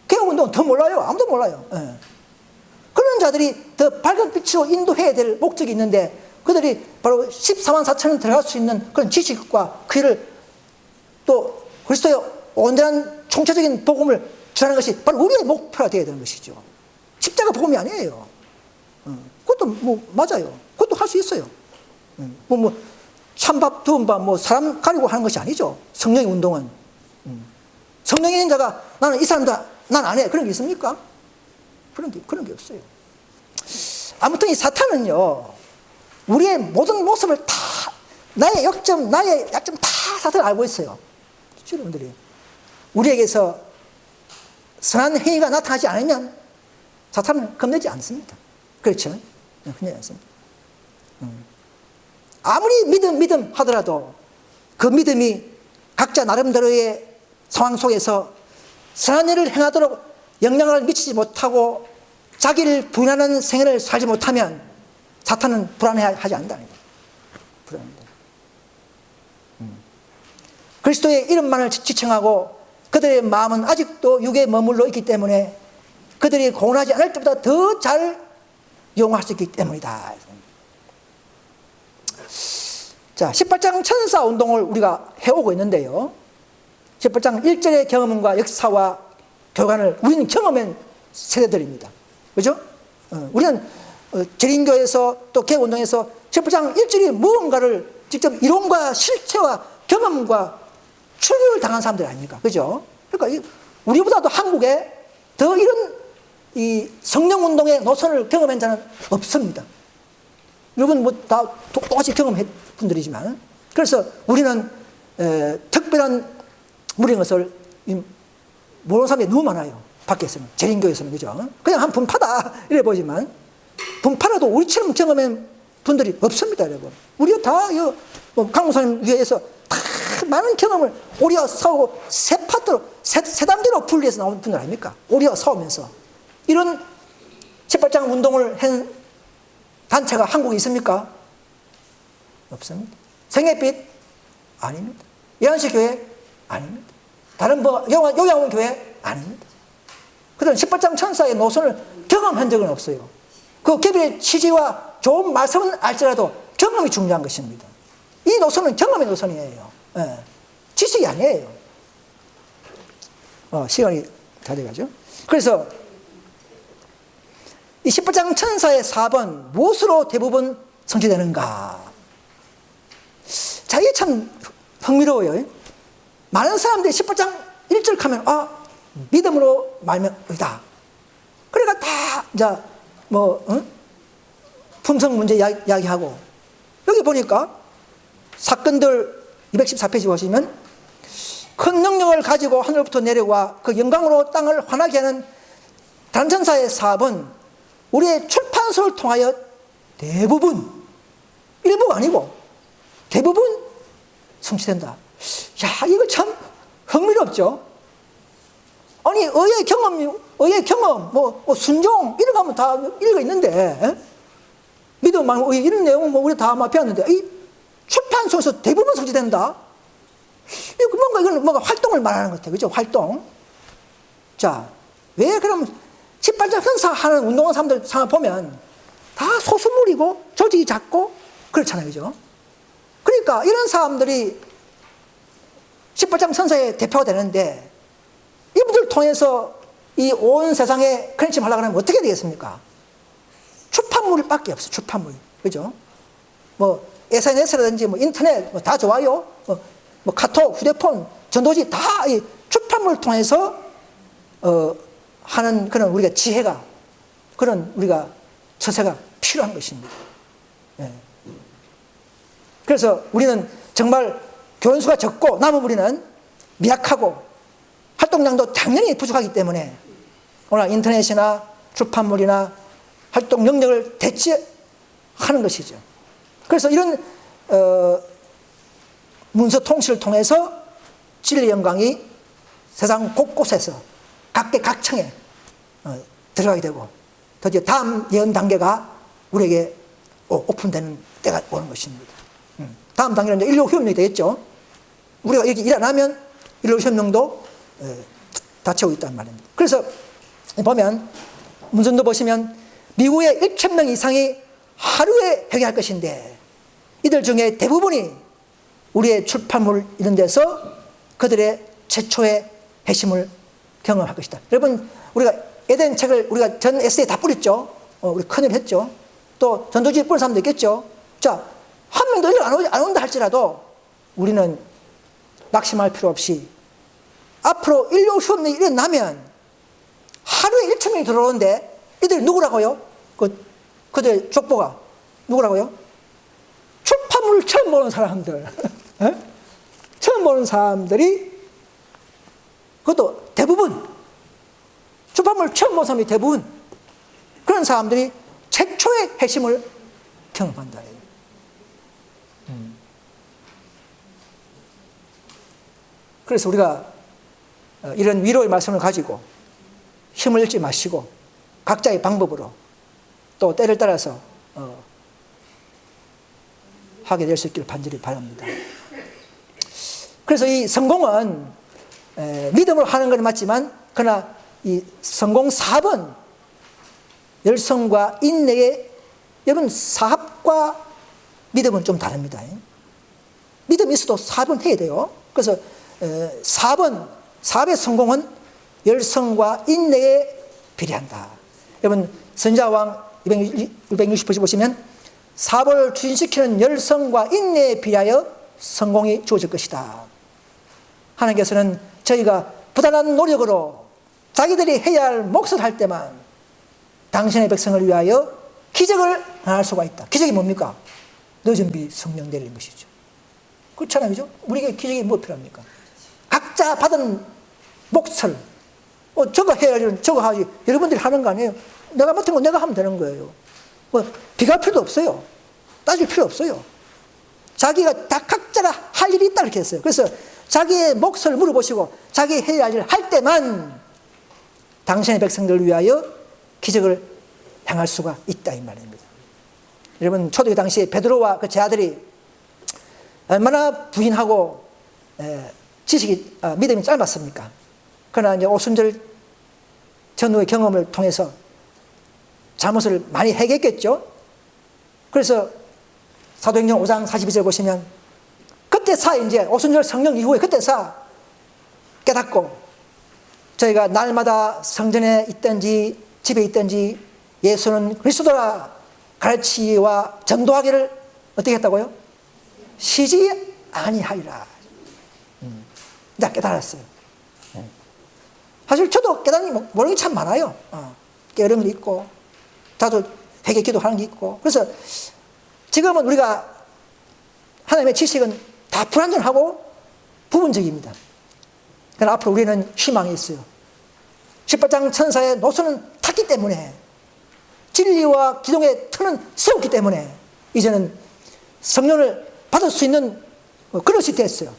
개혁운동은 더 몰라요. 아무도 몰라요. 그런 자들이 더 밝은 빛으로 인도해야 될 목적이 있는데, 그들이 바로 14만 4천원 들어갈 수 있는 그런 지식과 그를 또 그리스도의 온전한 총체적인 복음을 전하는 것이 바로 우리의 목표가 되어야 되는 것이죠. 십자가 복음이 아니에요. 그것도 뭐 맞아요. 그것도 할 수 있어요. 찬밥, 두은밥, 사람 가리고 하는 것이 아니죠. 성령의 운동은. 성령 있는 자가 나는 이 사람다, 난 안 해. 그런 게 있습니까? 그런 게 없어요. 아무튼 이 사탄은요, 우리의 모든 모습을 다, 나의 역점, 나의 약점 다 사탄을 알고 있어요. 여러분들이. 우리에게서 선한 행위가 나타나지 않으면 사탄은 겁내지 않습니다. 그렇죠? 겁내지 않습니다. 아무리 믿음 하더라도 그 믿음이 각자 나름대로의 상황 속에서 선한 일을 행하도록 영향을 미치지 못하고 자기를 부인하는 생애를 살지 못하면 사탄은 불안해하지 않는다는 거예요. 불안합니다. 그리스도의 이름만을 지청하고 그들의 마음은 아직도 육에 머물러 있기 때문에 그들이 고난하지 않을 때보다 더 잘 용할 수 있기 때문이다. 자, 18장 천사 운동을 우리가 해오고 있는데요. 18장 1절의 경험과 역사와 교관을 우리는 경험한 세대들입니다. 그죠? 우리는 재림교에서 또 개운동에서 18장 1절이 무언가를 직접 이론과 실체와 경험과 출교를 당한 사람들 아닙니까? 그죠? 그러니까 우리보다도 한국에 더 이런 이 성령운동의 노선을 경험한 자는 없습니다. 여러분 뭐 다 똑같이 경험한 분들이지만, 그래서 우리는 특별한 우리의 것을 모르는 사람이 너무 많아요. 밖에서는, 재림교에서는. 그죠? 그냥 한 분파다 이래 보지만 분파라도 우리처럼 경험한 분들이 없습니다. 여러분, 우리가 다 강목사님 위에서 다 많은 경험을 오리와 싸우고 세 파트로, 세 단계로 분리해서 나온 분들 아닙니까? 오리와 싸우면서. 이런 18장 운동을 한 단체가 한국에 있습니까? 없습니다. 생애빛? 아닙니다. 예언식 교회? 아닙니다. 다른 요양원 교회? 아닙니다. 그들은 18장 천사의 노선을 경험한 적은 없어요. 그 개비의 취지와 좋은 말씀은 알지라도 경험이 중요한 것입니다. 이 노선은 경험의 노선이에요. 예. 지식이 아니에요. 시간이 다 돼가죠. 그래서 이 18장 천사의 4번, 무엇으로 대부분 성취되는가? 자, 이게 참 흥미로워요. 많은 사람들이 18장 1절 하면, 믿음으로 말미암다. 그러니까 다, 이제, 품성 문제 이야기하고, 여기 보니까 사건들 214페이지 보시면, 큰 능력을 가지고 하늘부터 내려와 그 영광으로 땅을 환하게 하는 다른 천사의 사업은 우리의 출판소를 통하여 대부분, 일부가 아니고 대부분 성취된다. 야, 이거 참 흥미롭죠? 아니, 의의 경험, 순종, 이런 거 하면 다 읽어 있는데, 믿음, 이런 내용은 우리 다 배웠는데, 이 출판소에서 대부분 성취된다? 이건 뭔가 활동을 말하는 것 같아요. 그죠? 활동. 자, 왜 그럼 18장 현사하는 운동하는 사람들 상황 보면 다 소수물이고 조직이 작고 그렇잖아요. 그죠? 그러니까 이런 사람들이 18장 선사의 대표가 되는데 이분들 통해서 이 온 세상에 클렌징 하려고 하면 어떻게 되겠습니까? 출판물밖에 없어요. 출판물. 그죠? SNS라든지 인터넷 다 좋아요. 카톡, 휴대폰, 전도지 다 이 출판물을 통해서 하는 그런 우리가 지혜가, 그런 우리가 처세가 필요한 것입니다. 네. 그래서 우리는 정말 교원수가 적고 남은 우리는 미약하고 활동량도 당연히 부족하기 때문에 오늘 인터넷이나 출판물이나 활동 영역을 대체하는 것이죠. 그래서 이런 문서 통치를 통해서 진리의 영광이 세상 곳곳에서 각계각층에 들어가게 되고 드디어 다음 예언 단계가 우리에게 오픈되는 때가 오는 것입니다. 다음 단계는 이제 인류협력이 되겠죠. 우리가 이렇게 일 안 하면 인류협력도 닫혀오고 있단 말입니다. 그래서 보면 문선도 보시면 미국의 1,000명 이상이 하루에 회개할 것인데 이들 중에 대부분이 우리의 출판물 이런 데서 그들의 최초의 회심을 경험할 것이다. 여러분, 우리가 에덴 책을 우리가 전 에세이 다 뿌렸죠. 우리 큰일 했죠. 또 전도지 뿌린 사람도 있겠죠. 자, 한 명도 일 안 온다 할지라도 우리는 낙심할 필요 없이 앞으로 인류 수업이 일어나면 하루에 1,000명이 들어오는데 이들 누구라고요? 그들 족보가 누구라고요? 출판물을 처음 보는 사람들. 처음 보는 사람들이, 그것도 대부분, 출판물을 처음 보는 사람이 대부분, 그런 사람들이 최초의 회심을 경험한다. 그래서 우리가 이런 위로의 말씀을 가지고 힘을 잃지 마시고 각자의 방법으로 또 때를 따라서 하게 될 수 있기를 간절히 바랍니다. 그래서 이 성공은 믿음으로 하는 건 맞지만, 그러나 이 성공 사업은 열성과 인내의, 여러분 사업과 믿음은 좀 다릅니다. 믿음이 있어도 사업은 해야 돼요. 그래서 사업의 성공은 열성과 인내에 비례한다. 여러분 선지자왕 260페이지 보시면 사업을 추진시키는 열성과 인내에 비하여 성공이 주어질 것이다. 하나님께서는 저희가 부단한 노력으로 자기들이 해야 할 몫을 할 때만 당신의 백성을 위하여 기적을 행할 수가 있다. 기적이 뭡니까? 늦은 비 성령 내리는 것이죠. 그렇잖아요, 그죠? 우리에게 기적이 뭐 필요합니까? 각자 받은 몫을 저거 해야 지 저거 하지. 여러분들이 하는 거 아니에요. 내가 맡은 거 내가 하면 되는 거예요. 비교할 필요도 없어요. 따질 필요 없어요. 자기가 다 각자가 할 일이 있다 이렇게 했어요. 그래서 자기의 몫을 물어보시고 자기 해야 할 일을 할 때만 당신의 백성들을 위하여 기적을 행할 수가 있다 이 말입니다. 여러분 초대교회 당시에 베드로와 그 제 아들이 얼마나 부인하고 지식이 믿음이 짧았습니까? 그러나 이제 오순절 전후의 경험을 통해서 잘못을 많이 해결했겠죠. 그래서 사도행전 5장 42절 보시면 그때 이제 오순절 성령 이후에 그때 깨닫고 저희가 날마다 성전에 있든지 집에 있든지 예수는 그리스도라 가르치와 전도하기를 어떻게 했다고요? 쉬지 아니하리라. 이제 깨달았어요. 사실 저도 깨닫는 게 모르는 게 참 많아요. 깨달은 게 있고 자주 회개 기도하는 게 있고. 그래서 지금은 우리가 하나님의 지식은 다 불완전하고 부분적입니다. 그러나 앞으로 우리는 희망이 있어요. 18장 천사의 노선은 탔기 때문에 진리와 기동의 터는 세웠기 때문에 이제는 성령을 받을 수 있는 그릇이 됐어요.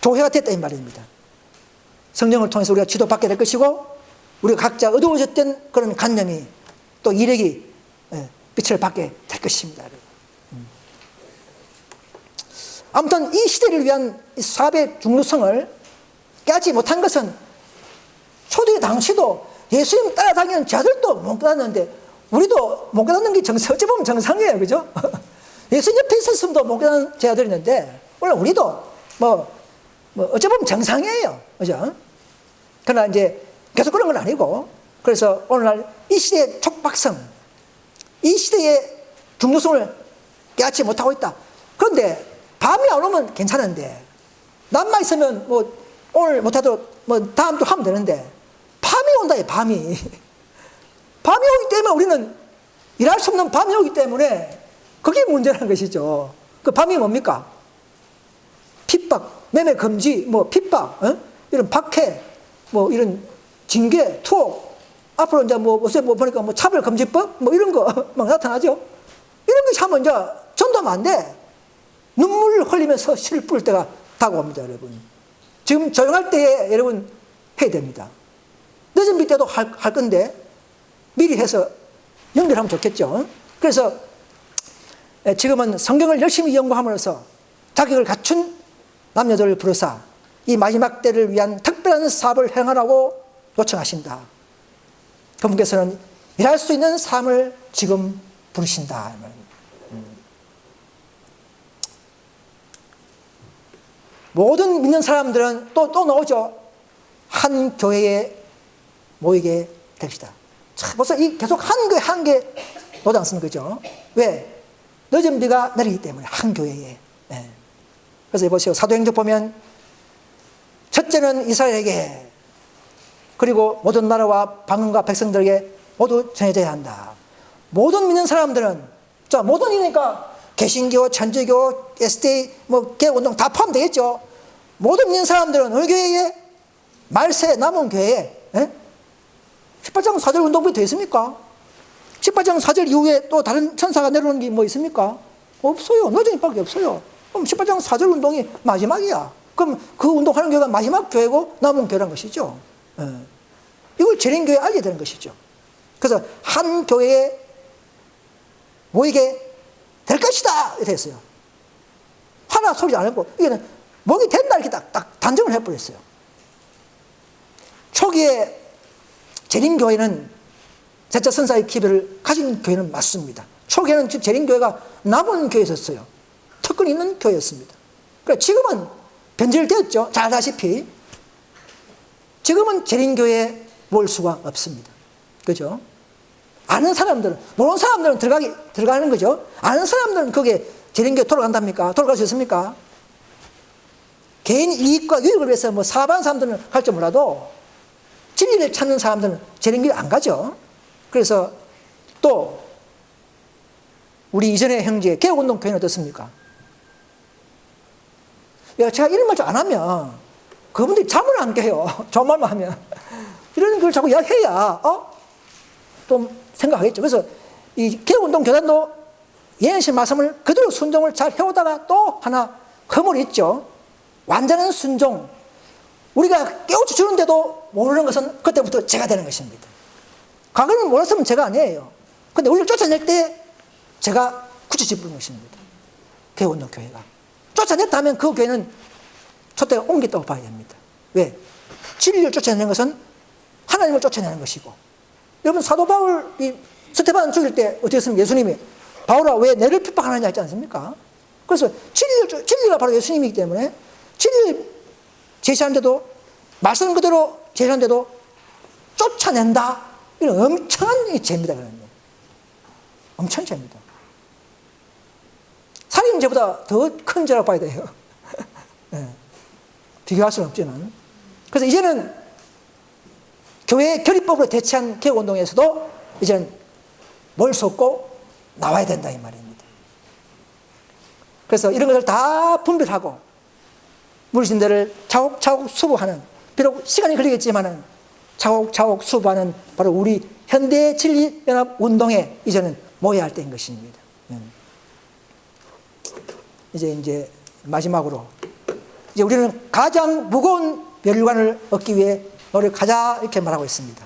교회가 됐다 이 말입니다. 성령을 통해서 우리가 지도받게 될 것이고 우리가 각자 어두워졌던 그런 관념이 또 이력이 빛을 받게 될 것입니다. 아무튼 이 시대를 위한 사업의 중요성을 깨닫지 못한 것은 초대교회 당시도 예수님 따라다니는 자들도 못 깨닫는데 우리도 못 깨닫는 게 어찌 보면 정상이에요. 그죠? 예수님 옆에 있었음도 못 깨닫는 자들이 있는데 물론 우리도 어찌 보면 정상이에요. 그죠? 그러나 이제 계속 그런 건 아니고 그래서 오늘날 이 시대의 촉박성, 이 시대의 중요성을 깨닫지 못하고 있다. 그런데 밤이 안 오면 괜찮은데 낮만 있으면 오늘 못하도 다음 또 하면 되는데 밤이 온다. 밤이 오기 때문에 우리는 일할 수 없는 밤이 오기 때문에 그게 문제라는 것이죠. 그 밤이 뭡니까? 핍박, 매매 금지, 핍박, 이런 박해, 이런 징계, 투옥, 앞으로 이제 요새 보니까 차별 금지법, 이런 거 막 나타나죠. 이런 거 하면 이제 전도하면 안 돼. 눈물을 흘리면서 씨를 뿌릴 때가 다가옵니다, 여러분. 지금 조용할 때에 여러분 해야 됩니다. 늦은 비 때도 할 건데 미리 해서 연결하면 좋겠죠. 그래서 지금은 성경을 열심히 연구함으로써 자격을 갖춘 남녀들을 부르사 이 마지막 때를 위한 특별한 사업을 행하라고 요청하신다. 그분께서는 일할 수 있는 삶을 지금 부르신다. 모든 믿는 사람들은 또 나오죠. 한 교회에 모이게 됩시다. 벌써 계속 한 개 노지 않습니까? 그죠? 왜? 늦은 비가 내리기 때문에 한 교회에. 네. 그래서 보세요. 사도행전 보면 첫째는 이스라엘에게, 그리고 모든 나라와 방언과 백성들에게 모두 전해져야 한다. 모든 믿는 사람들은, 자, 모든이니까 개신교, 천주교, SDA, 개운동 다 포함되겠죠. 모든 믿는 사람들은 어느 교회에? 말세 남은 교회에, 18장 4절 운동부에 되어 있습니까? 18장 4절 이후에 또 다른 천사가 내려오는 게 뭐 있습니까? 없어요. 노정이밖에 없어요. 그럼 18장 4절 운동이 마지막이야. 그럼 그 운동하는 교회가 마지막 교회고 남은 교회라는 것이죠. 이걸 재림교회에 알려야 되는 것이죠. 그래서 한 교회에 모이게 될 것이다 이렇게 했어요. 하나 소리 안 했고, 이게는 목이 된다 이렇게 딱 단정을 해버렸어요. 초기에 재림교회는 제자 선사의 기별을 가진 교회는 맞습니다. 초기에는 재림교회가 남은 교회였어요. 특권 있는 교회였습니다. 그러니까 지금은 변질되었죠. 잘 아다시피. 지금은 재림교회에 모일 수가 없습니다. 그죠? 아는 사람들은, 모르는 사람들은 들어가는 거죠. 아는 사람들은 거기에 재림교회 돌아간답니까? 돌아갈 수 있습니까? 개인 이익과 유익을 위해서 사업하는 사람들은 갈지 몰라도 진리를 찾는 사람들은 재림교회 안 가죠. 그래서 또 우리 이전의 형제 개혁운동 교회는 어떻습니까? 제가 이런 말 좀 안 하면 그분들이 잠을 안 깨요. 좋은 말만 하면. 이런 걸 자꾸 이야기해야 좀 생각하겠죠. 그래서 이 개혁운동 교단도 예언신 말씀을 그대로 순종을 잘 해오다가 또 하나 허물이 있죠. 완전한 순종. 우리가 깨우쳐 주는데도 모르는 것은 그때부터 제가 되는 것입니다. 과거는 몰랐으면 제가 아니에요. 근데 우리를 쫓아낼 때 제가 굳혀집는 것입니다. 개혁운동 교회가. 쫓아냈다면 그 교회는 촛대가 옮겼다고 봐야 됩니다. 왜? 진리를 쫓아내는 것은 하나님을 쫓아내는 것이고. 여러분, 사도 바울이 스테반 죽일 때 어떻게 했습니까? 예수님이 바울아 왜 내를 핍박하느냐 했지 않습니까? 그래서 진리가 바로 예수님이기 때문에 진리를 제시하는데도, 말씀 그대로 제시하는데도 쫓아낸다. 이런 엄청난 죄입니다. 엄청 죄입니다. 살인죄보다 더 큰 죄라고 봐야 돼요. 네. 비교할 수는 없지는. 그래서 이제는 교회의 결의법으로 대체한 개혁운동에서도 이제는 뭘 쏟고 나와야 된다 이 말입니다. 그래서 이런 것을 다 분별하고 물신들을 차곡차곡 수부하는, 비록 시간이 걸리겠지만은 차곡차곡 수부하는 바로 우리 현대 진리연합운동에 이제는 모여야 할 때인 것입니다. 이제 마지막으로 이제 우리는 가장 무거운 멸관을 얻기 위해 노력하자 이렇게 말하고 있습니다.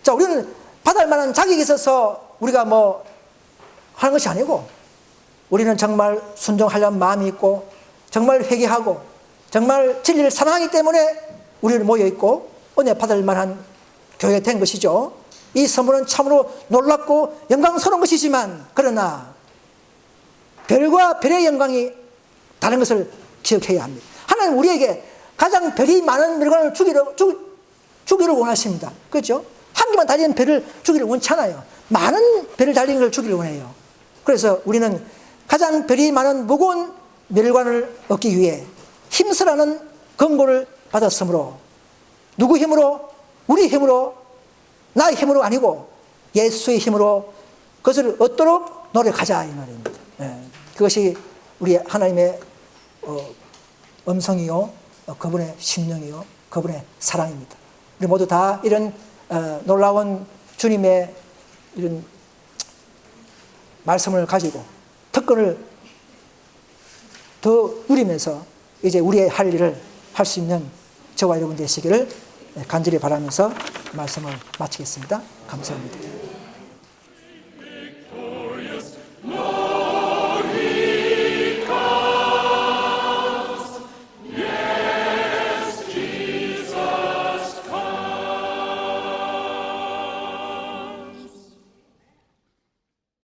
자, 우리는 받을 만한 자격이 있어서 우리가 하는 것이 아니고, 우리는 정말 순종하려는 마음이 있고 정말 회개하고 정말 진리를 사랑하기 때문에 우리는 모여 있고 은혜 받을 만한 교회가 된 것이죠. 이 선물은 참으로 놀랍고 영광스러운 것이지만, 그러나 별과 별의 영광이 다른 것을 기억해야 합니다. 하나님 우리에게 가장 별이 많은 물건을 주기를 원하십니다. 그렇죠? 한 개만 달리는 별을 주기를 원치 않아요. 많은 별을 달리는 걸 주기를 원해요. 그래서 우리는 가장 별이 많은 무거운 멸관을 얻기 위해 힘쓰라는 권고를 받았으므로, 누구 힘으로? 우리 힘으로, 나의 힘으로 아니고 예수의 힘으로 그것을 얻도록 노력하자 이 말입니다. 그것이 우리 하나님의 음성이요, 그분의 심령이요, 그분의 사랑입니다. 우리 모두 다 이런 놀라운 주님의 이런 말씀을 가지고 특권을 더 누리면서 이제 우리의 할 일을 할 수 있는 저와 여러분 되시기를 간절히 바라면서 말씀을 마치겠습니다. 감사합니다.